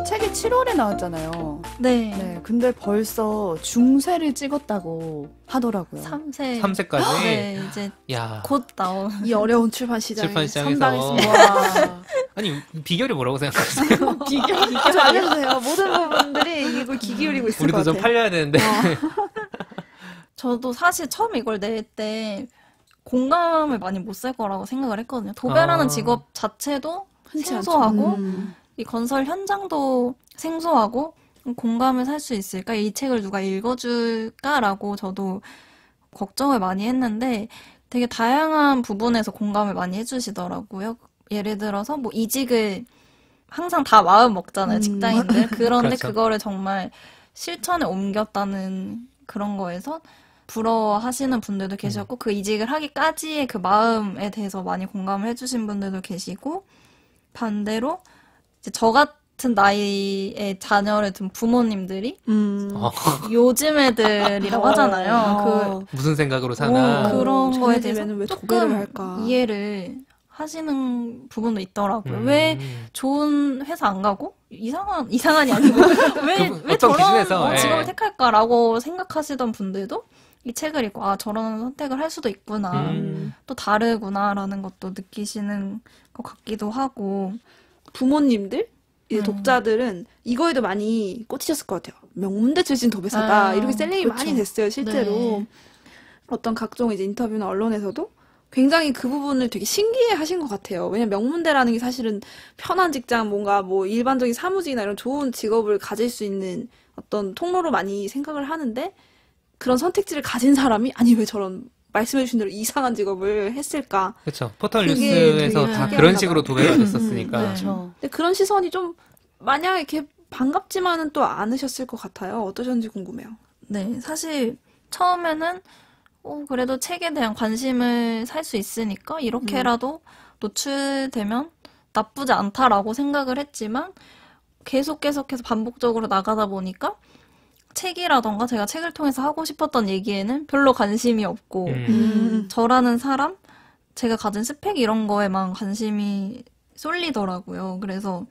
책이 7월에 나왔잖아요. 네. 네, 근데 벌써 중세를 찍었다고 하더라고요. 3세. 3세까지? 네, 이제 야, 곧 나온. 이 어려운 출판 시장에 출판 시장에서. 선방했습니다. 아니, 비결이 뭐라고 생각하세요? 비교 안 해도 돼요. 모든 부분들이 이걸 귀 기울이고 있을 것 우리도 같아요. 좀 팔려야 되는데. 저도 사실 처음 이걸 낼 때 공감을 많이 못 살 거라고 생각을 했거든요. 도배라는 아. 직업 자체도 흔치 않죠. 생소하고 이 건설 현장도 생소하고 공감을 살 수 있을까? 이 책을 누가 읽어줄까라고 저도 걱정을 많이 했는데 되게 다양한 부분에서 공감을 많이 해주시더라고요. 예를 들어서 뭐 이직을 항상 다 마음 먹잖아요, 직장인들. 그런데 그렇죠. 그거를 정말 실천에 옮겼다는 그런 거에서 부러워하시는 분들도 계셨고 그 이직을 하기까지의 그 마음에 대해서 많이 공감을 해주신 분들도 계시고 반대로 이제 저 같은 나이의 자녀를 둔 부모님들이 어, 요즘 애들이라고 하잖아요. 무슨 생각으로 사나. 그런 거에 쟤네 대해서 집에는 왜 도배를 조금 할까? 이해를 하시는 부분도 있더라고요. 왜 좋은 회사 안 가고 이상한이 아니고 왜 어떤 저런 기준에서, 예. 직업을 택할까라고 생각하시던 분들도 이 책을 읽고 아 저런 선택을 할 수도 있구나 또 다르구나라는 것도 느끼시는 것 같기도 하고 부모님들, 이제 독자들은 이거에도 많이 꽂히셨을 것 같아요. 명문대 출신 도배사다. 아, 이렇게 셀링이 그쵸. 많이 됐어요, 실제로. 네. 어떤 각종 이제 인터뷰나 언론에서도 굉장히 그 부분을 되게 신기해 하신 것 같아요. 왜냐면 명문대라는 게 사실은 편한 직장, 뭔가 뭐 일반적인 사무직이나 이런 좋은 직업을 가질 수 있는 어떤 통로로 많이 생각을 하는데 그런 선택지를 가진 사람이 아니 왜 저런 말씀해주신 대로 이상한 직업을 했을까? 그렇죠. 포털 그게 뉴스에서 되게 다 신기하다. 그런 식으로 도배가 됐었으니까. 네. 그렇죠. 근데 그런 시선이 좀 마냥 이렇게 반갑지만은 또 않으셨을 것 같아요. 어떠셨는지 궁금해요. 네 사실 처음에는 그래도 책에 대한 관심을 살 수 있으니까 이렇게라도 노출되면 나쁘지 않다라고 생각을 했지만 계속해서 반복적으로 나가다 보니까 책이라던가 제가 책을 통해서 하고 싶었던 얘기에는 별로 관심이 없고 저라는 사람, 제가 가진 스펙 이런 거에만 관심이 쏠리더라고요. 그래서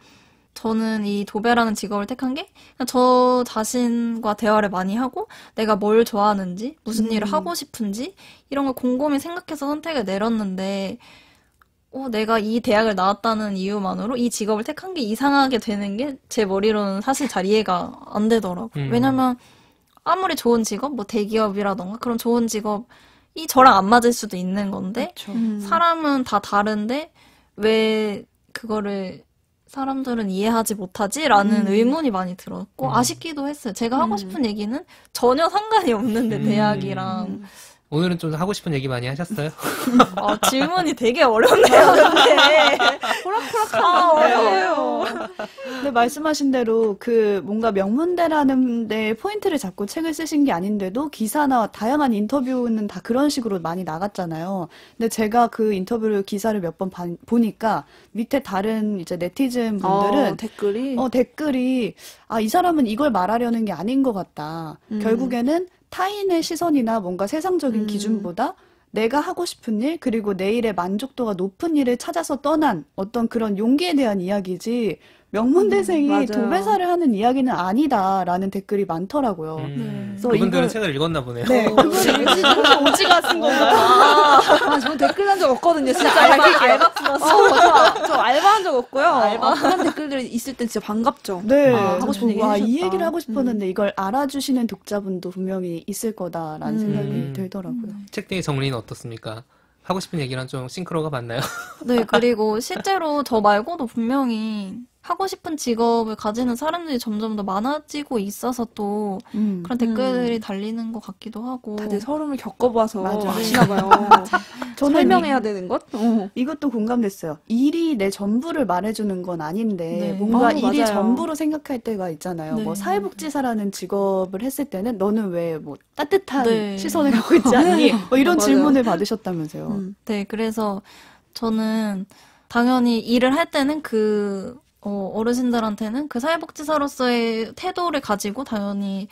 저는 이 도배라는 직업을 택한 게 그냥 저 자신과 대화를 많이 하고 내가 뭘 좋아하는지 무슨 일을 하고 싶은지 이런 걸 곰곰이 생각해서 선택을 내렸는데 내가 이 대학을 나왔다는 이유만으로 이 직업을 택한 게 이상하게 되는 게 제 머리로는 사실 잘 이해가 안 되더라고요. 왜냐면 아무리 좋은 직업, 뭐 대기업이라던가 그런 좋은 직업이 저랑 안 맞을 수도 있는 건데 사람은 다 다른데 왜 그거를 사람들은 이해하지 못하지라는 의문이 많이 들었고 아쉽기도 했어요. 제가 하고 싶은 얘기는 전혀 상관이 없는데 대학이랑 오늘은 좀 하고 싶은 얘기 많이 하셨어요? 질문이 되게 어렵네요. 근데 어려워요. 근데 말씀하신 대로 그 뭔가 명문대라는 데 포인트를 잡고 책을 쓰신 게 아닌데도 기사나 다양한 인터뷰는 다 그런 식으로 많이 나갔잖아요. 근데 제가 그 인터뷰를 기사를 몇 번 보니까 밑에 다른 이제 네티즌 분들은 댓글이 이 사람은 이걸 말하려는 게 아닌 것 같다. 결국에는 타인의 시선이나 뭔가 세상적인 기준보다 내가 하고 싶은 일, 그리고 내 일의 만족도가 높은 일을 찾아서 떠난 어떤 그런 용기에 대한 이야기지, 명문대생이 맞아요. 도배사를 하는 이야기는 아니다라는 댓글이 많더라고요. 그래서 그분들은 이걸- 책을 읽었나 보네요. 네, 그걸 오지가 쓴 건가요? 저는 댓글 단 적 없거든요. 진짜 알바 플러스. 저 알바한 적 없고요. 그런 댓글들이 있을 땐 진짜 반갑죠. 네, 하고 싶은 얘기 이 해주셨다. 얘기를 하고 싶었는데 이걸 알아주시는 독자분도 분명히 있을 거다라는 생각이 들더라고요. 책 뒤의 정리는 어떻습니까? 하고 싶은 얘기랑 좀 싱크로가 맞나요? 네, 그리고 실제로 저 말고도 분명히 하고 싶은 직업을 가지는 사람들이 점점 더 많아지고 있어서 또 그런 댓글이 달리는 것 같기도 하고. 다들 서름을 겪어봐서 맞아요. 아시나 봐요. 저는 설명해야 되는 것? 이것도 공감됐어요. 일이 내 전부를 말해주는 건 아닌데 네. 뭔가 일이 맞아요. 전부로 생각할 때가 있잖아요. 네. 뭐 사회복지사라는 직업을 했을 때는 너는 왜 뭐 따뜻한 네. 시선을 갖고 있지 않니? 뭐 이런 맞아요. 질문을 받으셨다면서요. 네, 그래서 저는 당연히 일을 할 때는 어르신들한테는 그 사회복지사로서의 태도를 가지고 당연히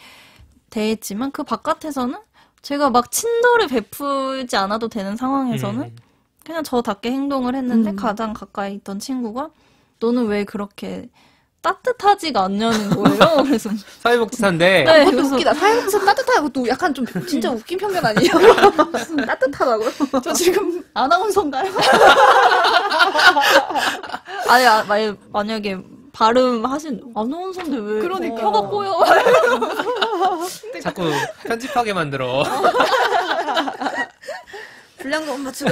대했지만 그 바깥에서는 제가 막 친절을 베풀지 않아도 되는 상황에서는 그냥 저답게 행동을 했는데 가장 가까이 있던 친구가 너는 왜 그렇게 따뜻하지가 않냐는 거예요. 그래서 사회복지사인데 네, 그것도 그래서 웃기다. 사회복지사 따뜻하고 또 약간 좀 진짜 웃긴 편견 아니에요? 무슨 따뜻하다고요? 저 지금 아나운서인가요? 만약에 발음하신 아나운서인데 왜 그러니까. 혀가 꼬여? 자꾸 편집하게 만들어. 분량도 맞추고.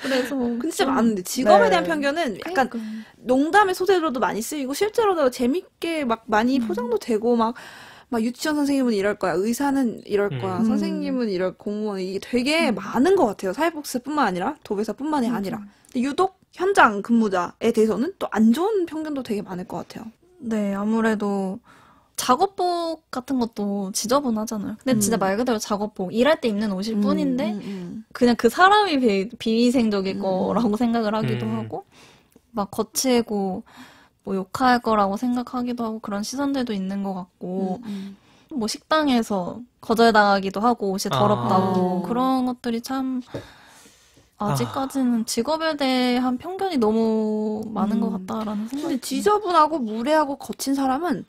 그래서 근데 진짜 많은데 직업에 네. 대한 편견은 약간 농담의 소재로도 많이 쓰이고 실제로도 재밌게 막 많이 포장도 되고 막 유치원 선생님은 이럴 거야, 의사는 이럴 거야, 선생님은 이럴 공무원 이게 되게 많은 것 같아요. 사회복지사뿐만 아니라 도배사뿐만이 아니라. 근데 유독 현장 근무자에 대해서는 또 안 좋은 편견도 되게 많을 것 같아요. 네, 아무래도 작업복 같은 것도 지저분하잖아요. 근데 진짜 말 그대로 작업복, 일할 때 입는 옷일 뿐인데 그냥 그 사람이 비위생적일 거라고 생각을 하기도 하고 막 거칠고 뭐 욕할 거라고 생각하기도 하고 그런 시선들도 있는 것 같고 뭐 식당에서 거절당하기도 하고 옷이 더럽다고 그런 것들이 참 아직까지는 직업에 대한 편견이 너무 많은 것 같다라는 생각이 근데 지저분하고 무례하고 거친 사람은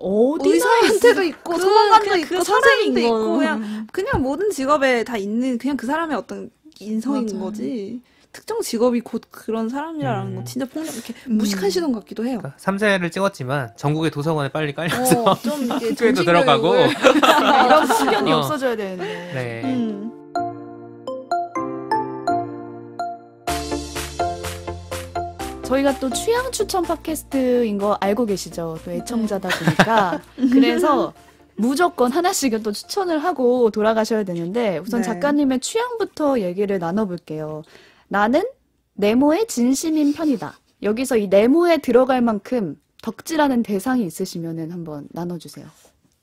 어디나 의사한테도 있고 소방관도 그냥 있고 그 선생님도 사람인 있고 거예요. 그냥 모든 직업에 다 있는 그냥 그 사람의 어떤 인성인 맞아요. 거지. 특정 직업이 곧 그런 사람이라는 거 진짜 폭력 이렇게 무식한 시선 같기도 해요. 3세를 찍었지만 전국의 도서관에 빨리 깔려서 좀 이렇게 학교에도 들어가고. 이런 편견이 어. 없어져야 되는데. 네. 저희가 또 취향 추천 팟캐스트인 거 알고 계시죠? 또 애청자다 보니까. 그래서 무조건 하나씩은 또 추천을 하고 돌아가셔야 되는데 우선 네. 작가님의 취향부터 얘기를 나눠볼게요. 나는 네모의 진심인 편이다. 여기서 이 네모에 들어갈 만큼 덕질하는 대상이 있으시면 한번 나눠주세요.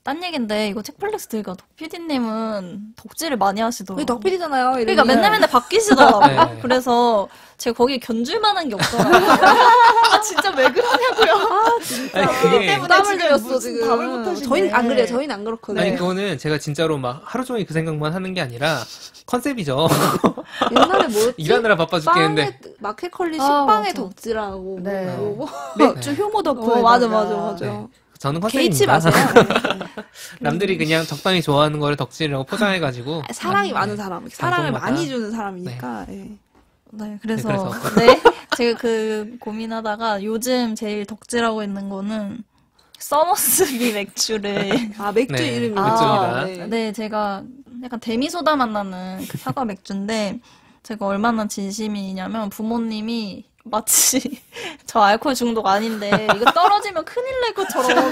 딴 얘긴데 이거 책플렉스 들과 덕PD님은 덕질을 많이 하시더라고요. 우리 덕필이잖아요. 그러니까 맨날 바뀌시더라고요. 네. 그래서 제가 거기에 견줄 만한 게 없더라고요. 아 진짜 왜 그러냐고요. 아니 그게 부담을 지금 드렸어 무슨 지금. 답을 못 하시네. 저희는 안 그래요. 저희는 안 그렇거든요. 아니 그거는 제가 진짜로 막 하루 종일 그 생각만 하는 게 아니라 컨셉이죠. 옛날에 뭐였지? 일하느라 바빠 죽겠는데. 마켓컬리 아, 식빵에 맞아. 덕질하고 네. 뭐. 맥주 효모 덕후에 맞아. 네. 저는 개의치 컨셉입니다. 마세요. 남들이 그냥 적당히 좋아하는 거를 덕질이라고 포장해가지고 사랑이 많은 사람, 사랑을 방송마다. 많이 주는 사람이니까. 예. 네, 그래서 그래서. 네, 제가 그 고민하다가 요즘 제일 덕질하고 있는 거는 서머스비 맥주를 아 맥주 네, 이름이 맥주입니다. 네, 제가 약간 데미소다 맛 나는 그 사과 맥주인데 제가 얼마나 진심이냐면 부모님이 마치 저 알코올 중독 아닌데 이거 떨어지면 큰일 날 것처럼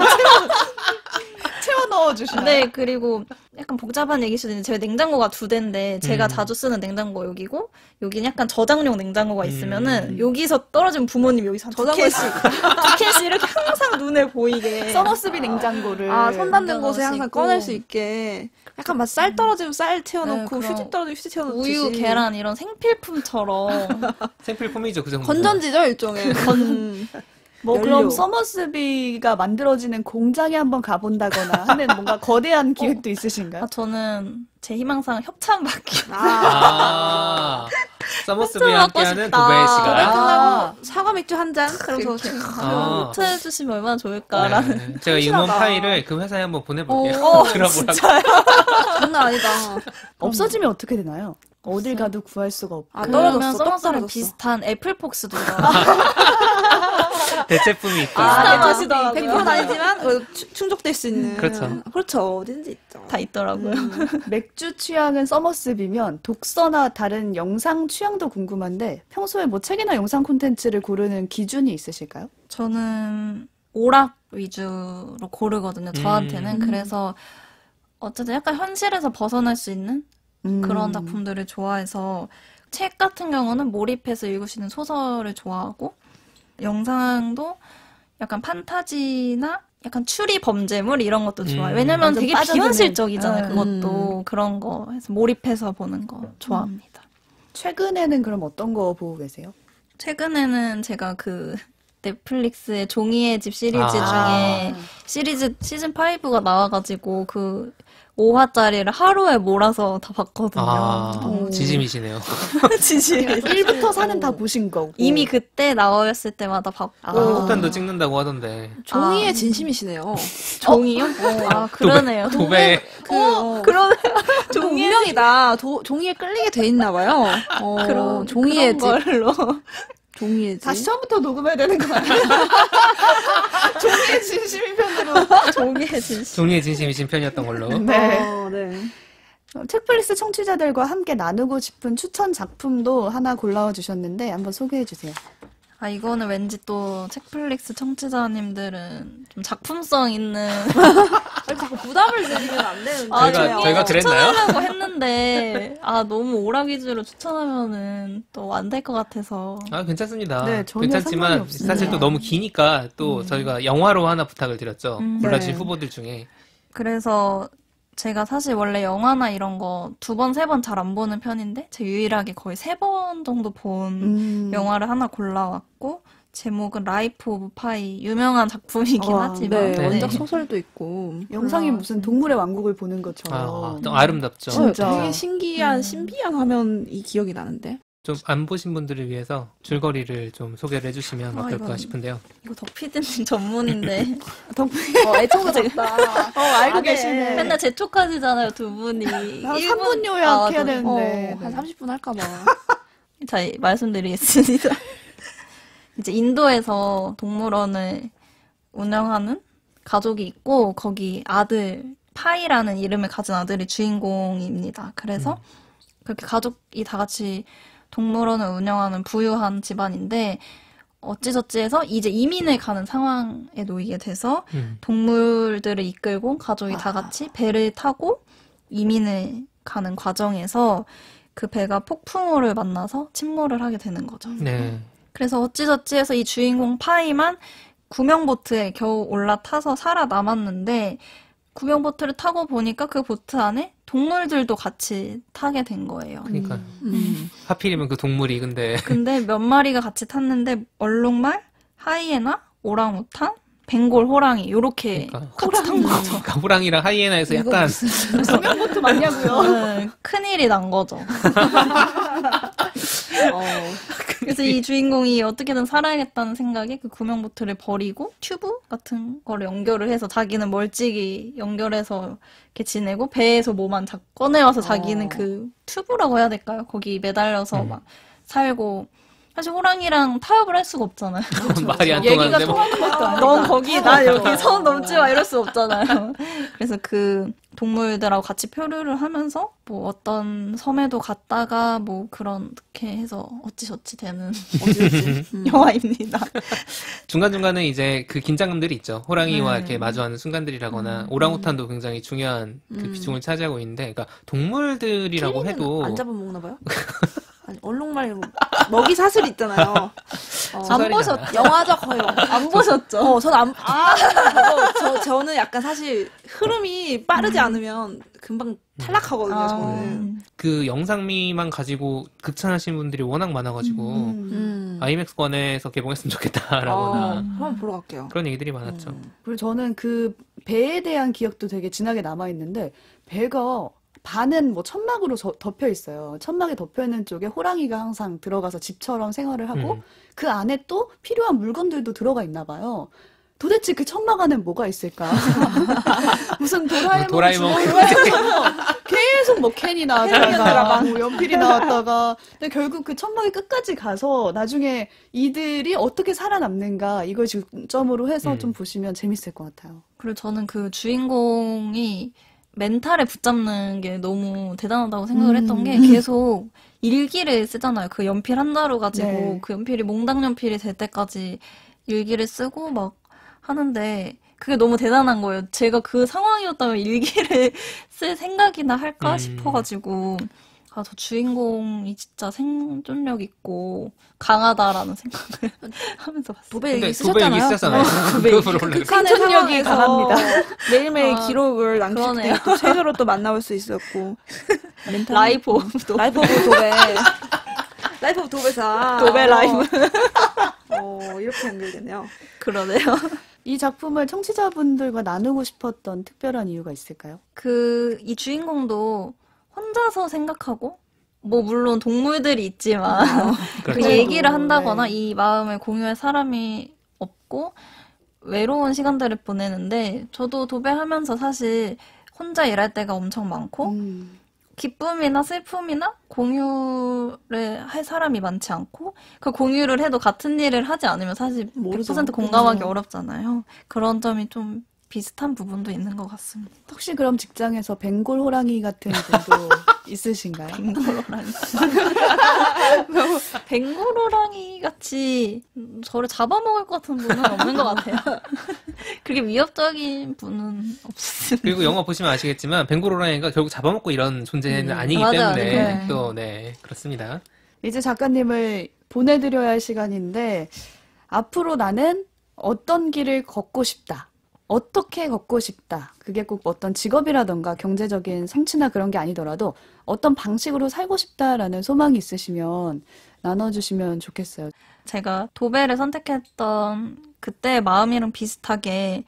채워 넣어주시나요? 네, 그리고 약간 복잡한 얘기일 수도 있는데 제가 냉장고가 두 대인데 제가 자주 쓰는 냉장고 여기고 여기는 약간 저장용 냉장고가 있으면은 여기서 떨어지면 부모님 여기서 두 저장고 캔씩 두 캔씩 이렇게 항상 눈에 보이게 서머스비 냉장고를 아,손 닿는 냉장고 곳에 항상 있고. 꺼낼 수 있게. 약간 막 쌀 떨어지면 쌀 채워놓고 네, 휴지 떨어지면 휴지 채워놓듯이. 우유, 계란 이런 생필품처럼 생필품이죠 그 정도. 건전지죠 일종의. 뭐 연료. 그럼 서머스비가 만들어지는 공장에 한번 가본다거나 하는 뭔가 거대한 기획도 있으신가요? 저는 제 희망사항 협찬 받기. 서머스비 협찬 받고 함께하는 싶다. 도배 노래 시간. 끝나고 사과 맥주 한 잔. 그러면서 협찬해주시면 얼마나 좋을까라는. 네. 제가 임원 파일을 그 회사에 한번 보내볼게요. 들어보라고. 장난 아니다. 없어지면 어떻게 되나요? 어딜 가도 구할 수가 없고. 아, 그러면 떨어졌어. 떡 서머스랑 떨어졌어. 비슷한 애플폭스도 있어요. 대체품이 있고. 비슷한 맛이더라고요. 100%는 아니지만 충족될 수 있는. 그렇죠. 그렇죠. 어딘지 있죠. 다 있더라고요. 맥주 취향은 서머스비면 독서나 다른 영상 취향도 궁금한데 평소에 뭐 책이나 영상 콘텐츠를 고르는 기준이 있으실까요? 저는 오락 위주로 고르거든요. 저한테는. 그래서 어쨌든 약간 현실에서 벗어날 수 있는 그런 작품들을 좋아해서 책 같은 경우는 몰입해서 읽을 수 있는 소설을 좋아하고 영상도 약간 판타지나 약간 추리 범죄물 이런 것도 좋아해요. 왜냐면 완전 되게 빠져드는. 비현실적이잖아요. 그것도 그런 거 해서 몰입해서 보는 거 좋아합니다. 최근에는 그럼 어떤 거 보고 계세요? 최근에는 제가 그 넷플릭스의 종이의 집 시리즈 아. 중에 시리즈 시즌 5가 나와가지고 그 5화짜리를 하루에 몰아서 다 봤거든요. 지짐이시네요. 지지. 1부터 4는 다 보신 거고. 이미 그때 나왔을 때마다 봤고 한국편도 찍는다고 하던데. 종이의 진심이시네요. 종이요? 아 그러네요. 도배. 그러네. 운명이다. 종이에 끌리게 돼 있나 봐요. 그런 종이의 그런 걸로. 종이의 집. 다시 처음부터 녹음해야 되는 거 아니에요? 종이의 진심인 편으로. 종이의 진심. 종이의 진심이신 편이었던 걸로. 네. 네. 책플릭스 청취자들과 함께 나누고 싶은 추천 작품도 하나 골라와 주셨는데 한번 소개해 주세요. 아 이거는 왠지 또 책플릭스 청취자님들은 좀 작품성 있는 자꾸 부담을 드리면 안 되는데. 저희가 그랬나요? 추천하려고 했는데 아 너무 오락 위주로 추천하면은 또 안 될 것 같아서 아, 괜찮습니다. 네, 전혀 상관이 괜찮지만 없습니다. 사실 또 너무 기니까 또 저희가 영화로 하나 부탁을 드렸죠. 골라주신 네. 후보들 중에. 그래서 제가 사실 원래 영화나 이런 거 2번, 3번 잘 안 보는 편인데 제가 유일하게 거의 3번 정도 본 영화를 하나 골라왔고 제목은 라이프 오브 파이 유명한 작품이긴 와, 하지만 네, 네. 원작 소설도 있고. 영상이 무슨 동물의 왕국을 보는 것처럼. 또 아름답죠. 진짜. 되게 신비한 화면이 기억이 나는데. 좀 안 보신 분들을 위해서 줄거리를 좀 소개를 해주시면 아, 어떨까 이건- 싶은데요. 이거 덕피디님 전문인데 애청자 좋다. 알고 계시네. 맨날 재촉하시잖아요 두 분이 한 3분 요약해야 되는데. 한 30분 할까봐. 자, 말씀드리겠습니다. 이제 인도에서 동물원을 운영하는 가족이 있고, 거기 아들, 파이라는 이름을 가진 아들이 주인공입니다. 그래서 그렇게 가족이 다 같이 동물원을 운영하는 부유한 집안인데, 어찌저찌해서 이제 이민을 가는 상황에 놓이게 돼서 동물들을 이끌고 가족이 다 같이 배를 타고 이민을 가는 과정에서 그 배가 폭풍우를 만나서 침몰을 하게 되는 거죠. 네. 그래서 어찌저찌해서 이 주인공 파이만 구명보트에 겨우 올라타서 살아남았는데 구명보트를 타고 보니까 그 보트 안에 동물들도 같이 타게 된 거예요. 그러니까 하필이면 그 동물이 근데 몇 마리가 같이 탔는데 얼룩말, 하이에나, 오랑우탄, 벵골 호랑이 요렇게 그러니까. 같이 탄 거죠. 그러니까 호랑이랑 하이에나에서 약간 구명보트 맞냐고요? 네, 큰일이 난 거죠. 그래서 이 주인공이 어떻게든 살아야겠다는 생각에 그 구명보트를 버리고 튜브 같은 거를 연결을 해서 자기는 멀찍이 연결해서 이렇게 지내고 배에서 뭐만 꺼내와서 자기는 그 튜브라고 해야 될까요? 거기 매달려서 막 살고 사실 호랑이랑 타협을 할 수가 없잖아요. 말이 안 얘기가 통하는데 뭐. 통하는 것도 아니고. 넌 거기 나 여기 선 넘지 마 이럴 수 없잖아요. 그래서 그 동물들하고 같이 표류를 하면서 뭐 어떤 섬에도 갔다가 뭐 그렇게 해서 어찌저찌 되는 영화입니다. 중간중간에 이제 그 긴장감들이 있죠. 호랑이와 이렇게 마주하는 순간들이라거나 오랑우탄도 굉장히 중요한 그 비중을 차지하고 있는데 그러니까 동물들이라고 해도 안 잡아먹나 봐요? 아니, 얼룩말로 먹이 사슬 있잖아요. 안 보셨죠? 영화죠. 안 보셨죠? 저는 저는 약간 사실 흐름이 빠르지 않으면 금방 탈락하거든요, 저는. 그 영상미만 가지고 극찬하시는 분들이 워낙 많아가지고 아이맥스권에서 개봉했으면 좋겠다라거나 한번 보러 갈게요. 그런 얘기들이 많았죠. 그리고 저는 그 배에 대한 기억도 되게 진하게 남아있는데, 배가 반은 뭐 천막으로 덮여 있어요. 천막에 덮여 있는 쪽에 호랑이가 항상 들어가서 집처럼 생활을 하고, 그 안에 또 필요한 물건들도 들어가 있나 봐요. 도대체 그 천막 안에 뭐가 있을까? 무슨 도라에몽 계속 뭐 캔이 나왔다가 뭐 연필이 나왔다가, 근데 결국 그 천막의 끝까지 가서 나중에 이들이 어떻게 살아남는가 이걸 중점으로 해서 좀 보시면 재밌을 것 같아요. 그리고 저는 그 주인공이 멘탈에 붙잡는 게 너무 대단하다고 생각을 했던 게 계속 일기를 쓰잖아요. 그 연필 한 자루 가지고 네. 그 연필이 몽당 연필이 될 때까지 일기를 쓰고 막 하는데 그게 너무 대단한 거예요. 제가 그 상황이었다면 일기를 쓸 생각이나 할까 싶어가지고 아, 저 주인공이 진짜 생존력 있고 강하다라는 생각을 하면서 봤어요. 도배 근데 얘기 도배 얘기 쓰셨잖아요. 쓰셨잖아요. 그 프로그램. 생존력이 강합니다. 매일매일 기록을 남기실 그러네요. 때 또 최저로 또 만나볼 수 있었고. 라이프 오브 도배. 라이프 오브 도배. 라이프 오브 도배사. 도배 라이브. 이렇게 연결되네요. 그러네요. 이 작품을 청취자분들과 나누고 싶었던 특별한 이유가 있을까요? 이 주인공도 혼자서 생각하고, 뭐, 물론 동물들이 있지만, 그 그렇죠. 얘기를 한다거나 네. 이 마음을 공유할 사람이 없고, 외로운 시간들을 보내는데, 저도 도배하면서 사실 혼자 일할 때가 엄청 많고, 기쁨이나 슬픔이나 공유를 할 사람이 많지 않고, 그 공유를 해도 같은 일을 하지 않으면 사실 모르죠. 100% 공감하기 그렇죠. 어렵잖아요. 그런 점이 좀 비슷한 부분도 있는 것 같습니다. 혹시 그럼 직장에서 벵골 호랑이 같은 분도 있으신가요? 벵골호랑이. 벵골호랑이 같이 저를 잡아먹을 것 같은 분은 없는 것 같아요. 그렇게 위협적인 분은 없습니다. 그리고 영화 보시면 아시겠지만 벵고로라니가 결국 잡아먹고 이런 존재는 아니기 맞아요. 때문에 네. 또 네 그렇습니다. 이제 작가님을 보내드려야 할 시간인데, 앞으로 나는 어떤 길을 걷고 싶다. 어떻게 걷고 싶다. 그게 꼭 어떤 직업이라던가 경제적인 성취나 그런 게 아니더라도 어떤 방식으로 살고 싶다라는 소망이 있으시면 나눠주시면 좋겠어요. 제가 도배를 선택했던 그때의 마음이랑 비슷하게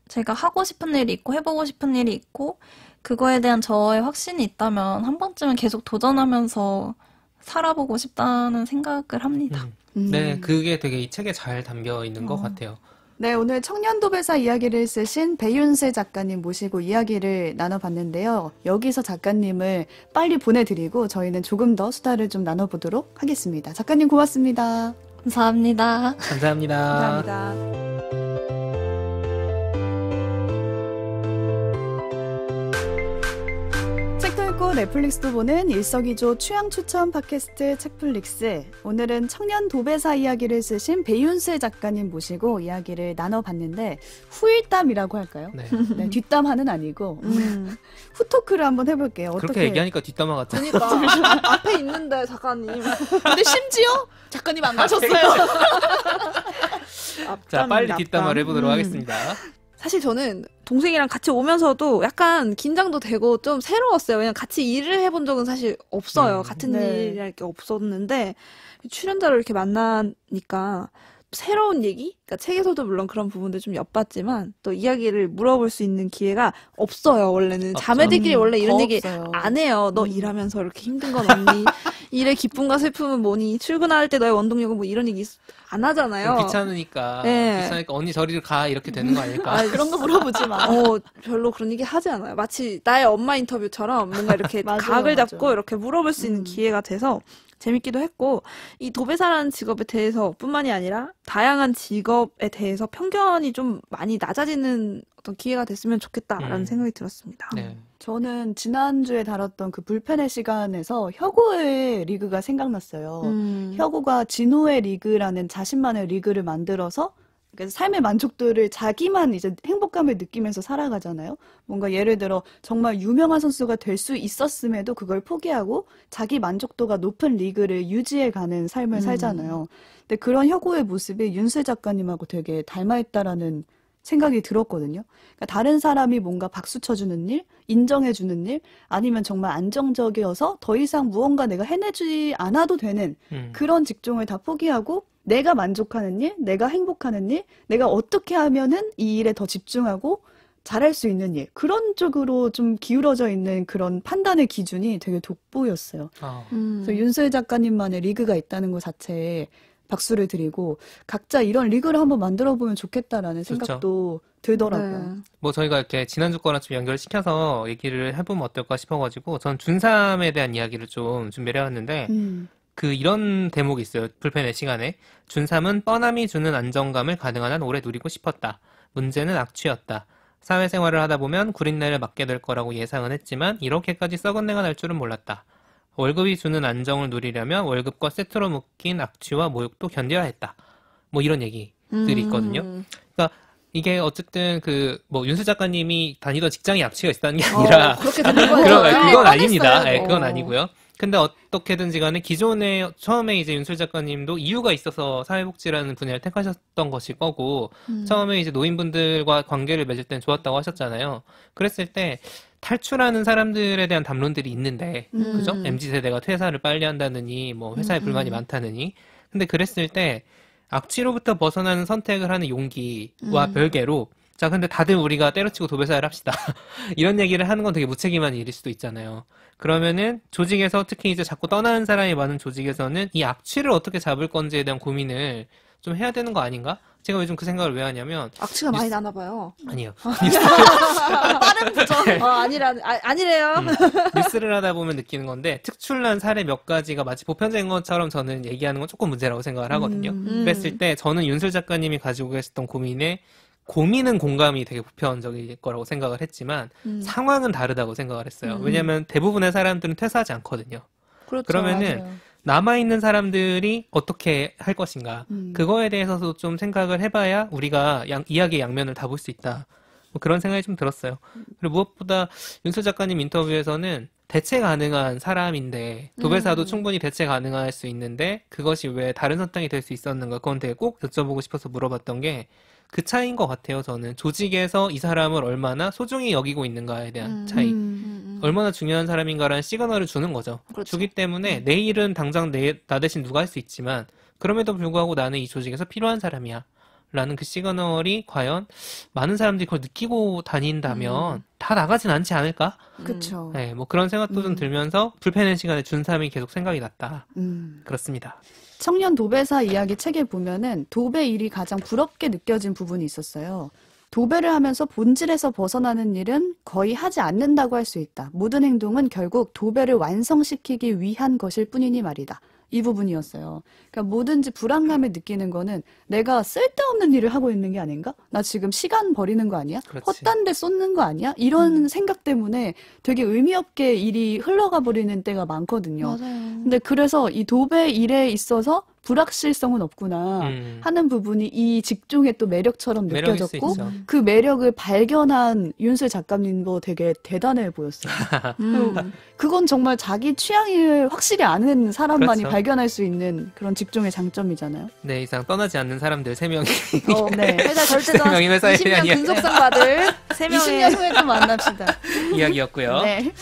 제가 하고 싶은 일이 있고 해보고 싶은 일이 있고 그거에 대한 저의 확신이 있다면 한 번쯤은 계속 도전하면서 살아보고 싶다는 생각을 합니다. 네, 그게 되게 이 책에 잘 담겨 있는 것 같아요. 네, 오늘 청년도배사 이야기를 쓰신 배윤세 작가님 모시고 이야기를 나눠봤는데요. 여기서 작가님을 빨리 보내드리고 저희는 조금 더 수다를 좀 나눠보도록 하겠습니다. 작가님 고맙습니다. 감사합니다. 감사합니다. 감사합니다. 책도 읽고 넷플릭스도 보는 일석이조 취향 추천 팟캐스트 책플릭스. 오늘은 청년 도배사 이야기를 쓰신 배윤세 작가님 모시고 이야기를 나눠봤는데 후일담이라고 할까요? 네. 네, 뒷담화는 아니고 후토크를 한번 해볼게요. 그렇게 얘기하니까 뒷담화 같아. 그러니까 앞에 있는데 작가님. 근데 심지어 작가님 안 가셨어요. 자, 빨리 앞담. 뒷담화를 해보도록 하겠습니다. 사실 저는 동생이랑 같이 오면서도 약간 긴장도 되고 좀 새로웠어요. 왜냐면 같이 일을 해본 적은 사실 없어요. 같은 네. 일이랄 게 없었는데 출연자를 이렇게 만나니까 새로운 얘기? 그러니까 책에서도 물론 그런 부분들 좀 엿봤지만 또 이야기를 물어볼 수 있는 기회가 없어요. 원래는 없죠. 자매들끼리 원래 이런 더 얘기 없어요. 안 해요. 너 일하면서 이렇게 힘든 건 없니? 일의 기쁨과 슬픔은 뭐니? 출근할 때 너의 원동력은 뭐 이런 얘기 안 하잖아요. 귀찮으니까 네. 귀찮으니까 언니 저리를 가 이렇게 되는 거 아닐까? 그런 거 물어보지 마. 별로 그런 얘기 하지 않아요. 마치 나의 엄마 인터뷰처럼 뭔가 이렇게 맞아요, 각을 맞아요. 잡고 이렇게 물어볼 수 있는 기회가 돼서 재밌기도 했고, 이 도배사라는 직업에 대해서 뿐만이 아니라 다양한 직업에 대해서 편견이 좀 많이 낮아지는 어떤 기회가 됐으면 좋겠다라는 생각이 들었습니다. 네. 저는 지난주에 다뤘던 그 불펜의 시간에서 혁오의 리그가 생각났어요. 혁오가 진호의 리그라는 자신만의 리그를 만들어서 그러니까 삶의 만족도를 자기만 이제 행복감을 느끼면서 살아가잖아요. 뭔가 예를 들어 정말 유명한 선수가 될 수 있었음에도 그걸 포기하고 자기 만족도가 높은 리그를 유지해가는 삶을 살잖아요. 근데 그런 혁오의 모습이 윤슬 작가님하고 되게 닮아있다라는 생각이 들었거든요. 그러니까 다른 사람이 뭔가 박수 쳐주는 일, 인정해주는 일, 아니면 정말 안정적이어서 더 이상 무언가 내가 해내지 않아도 되는 그런 직종을 다 포기하고 내가 만족하는 일, 내가 행복하는 일, 내가 어떻게 하면은 이 일에 더 집중하고 잘할 수 있는 일, 그런 쪽으로 좀 기울어져 있는 그런 판단의 기준이 되게 돋보였어요. 그래서 윤슬 작가님만의 리그가 있다는 것 자체에 박수를 드리고 각자 이런 리그를 한번 만들어보면 좋겠다라는 생각도 들더라고요. 뭐 저희가 이렇게 지난주 거랑 좀 연결시켜서 얘기를 해보면 어떨까 싶어가지고 전 준3에 대한 이야기를 좀 준비를 해왔는데 그 이런 대목이 있어요. 불펜의 시간에. 준3은 뻔함이 주는 안정감을 가능한 한 오래 누리고 싶었다. 문제는 악취였다. 사회생활을 하다 보면 구린내를 맡게 될 거라고 예상은 했지만 이렇게까지 썩은 내가 날 줄은 몰랐다. 월급이 주는 안정을 누리려면 월급과 세트로 묶인 악취와 모욕도 견뎌야 했다. 뭐 이런 얘기들이 있거든요. 그러니까 이게 어쨌든 뭐 윤수 작가님이 다니던 직장에 악취가 있다는 게 아니라 그렇게 되는 거예요. 그건 아닙니다. 네, 그건 아니고요. 근데 어떻게든지 간에 처음에 이제 윤술 작가님도 이유가 있어서 사회복지라는 분야를 택하셨던 것일 거고, 처음에 이제 노인분들과 관계를 맺을 땐 좋았다고 하셨잖아요. 그랬을 때 탈출하는 사람들에 대한 담론들이 있는데, 그죠? MZ세대가 퇴사를 빨리 한다느니, 뭐 회사에 불만이 많다느니. 근데 그랬을 때 악취로부터 벗어나는 선택을 하는 용기와 별개로, 자, 근데 다들 우리가 때려치고 도배사를 합시다. 이런 얘기를 하는 건 되게 무책임한 일일 수도 있잖아요. 그러면은 조직에서 특히 이제 자꾸 떠나는 사람이 많은 조직에서는 이 악취를 어떻게 잡을 건지에 대한 고민을 좀 해야 되는 거 아닌가? 제가 요즘 그 생각을 왜 하냐면 악취가 많이 나나 봐요. 아니요. 빠른 부정. 아니래요. 뉴스를 하다 보면 느끼는 건데 특출난 사례 몇 가지가 마치 보편적인 것처럼 저는 얘기하는 건 조금 문제라고 생각을 하거든요. 그랬을 때 저는 윤슬 작가님이 가지고 계셨던 고민은 공감이 되게 보편적일 거라고 생각을 했지만 상황은 다르다고 생각을 했어요. 왜냐하면 대부분의 사람들은 퇴사하지 않거든요. 그렇죠. 그러면은 맞아요. 남아있는 사람들이 어떻게 할 것인가 그거에 대해서도 좀 생각을 해봐야 우리가 이야기의 양면을 다 볼 수 있다. 뭐 그런 생각이 좀 들었어요. 그리고 무엇보다 윤슬 작가님 인터뷰에서는 대체 가능한 사람인데 도배사도 충분히 대체 가능할 수 있는데 그것이 왜 다른 선택이 될 수 있었는가, 그건 되게 꼭 여쭤보고 싶어서 물어봤던 게 그 차이인 것 같아요. 저는 조직에서 이 사람을 얼마나 소중히 여기고 있는가에 대한 차이, 얼마나 중요한 사람인가라는 시그널을 주는 거죠. 그렇죠. 주기 때문에 내일은 당장 나 대신 누가 할 수 있지만 그럼에도 불구하고 나는 이 조직에서 필요한 사람이야 라는 그 시그널이 과연 많은 사람들이 그걸 느끼고 다닌다면 다 나가진 않지 않을까? 그렇죠. 네, 뭐 그런 생각도 좀 들면서 불펜의 시간에 준3이 계속 생각이 났다. 그렇습니다. 청년 도배사 이야기 책에 보면은 도배 일이 가장 부럽게 느껴진 부분이 있었어요. 도배를 하면서 본질에서 벗어나는 일은 거의 하지 않는다고 할 수 있다. 모든 행동은 결국 도배를 완성시키기 위한 것일 뿐이니 말이다. 이 부분이었어요. 그러니까 뭐든지 불안감을 느끼는 거는 내가 쓸데없는 일을 하고 있는 게 아닌가? 나 지금 시간 버리는 거 아니야? 그렇지. 헛단 데 쏟는 거 아니야? 이런 생각 때문에 되게 의미 없게 일이 흘러가 버리는 때가 많거든요. 맞아요. 근데 그래서 이 도배 일에 있어서 불확실성은 없구나 하는 부분이 이 직종의 또 매력처럼 매력일 수 느껴졌고 있죠. 그 매력을 발견한 윤슬 작가님도 되게 대단해 보였어요. 그건 정말 자기 취향을 확실히 아는 사람만이 그렇죠. 발견할 수 있는 그런 직종의 장점이잖아요. 네, 이상 떠나지 않는 사람들 3명이 네. 회사 절대 더 3명이 회사에 20년 대한 근속상 받을 3명의 20년 후에 또 만납시다. 이야기였고요. 네.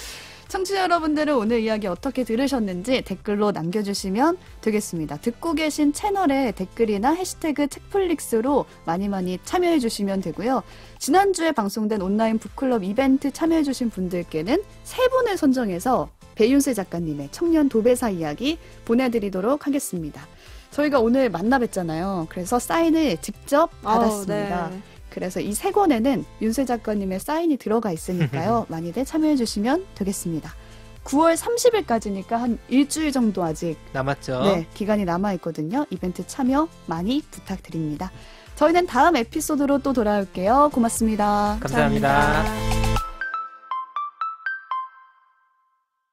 청취자 여러분들은 오늘 이야기 어떻게 들으셨는지 댓글로 남겨주시면 되겠습니다. 듣고 계신 채널에 댓글이나 해시태그 책플릭스로 많이 참여해주시면 되고요. 지난주에 방송된 온라인 북클럽 이벤트 참여해주신 분들께는 3분을 선정해서 배윤슬 작가님의 청년 도배사 이야기 보내드리도록 하겠습니다. 저희가 오늘 만나 뵀잖아요. 그래서 사인을 직접 받았습니다. 네. 그래서 이 3권에는 윤슬 작가님의 사인이 들어가 있으니까요. 많이들 참여해주시면 되겠습니다. 9월 30일까지니까 한 일주일 정도 아직 남았죠. 네, 기간이 남아있거든요. 이벤트 참여 많이 부탁드립니다. 저희는 다음 에피소드로 또 돌아올게요. 고맙습니다. 감사합니다.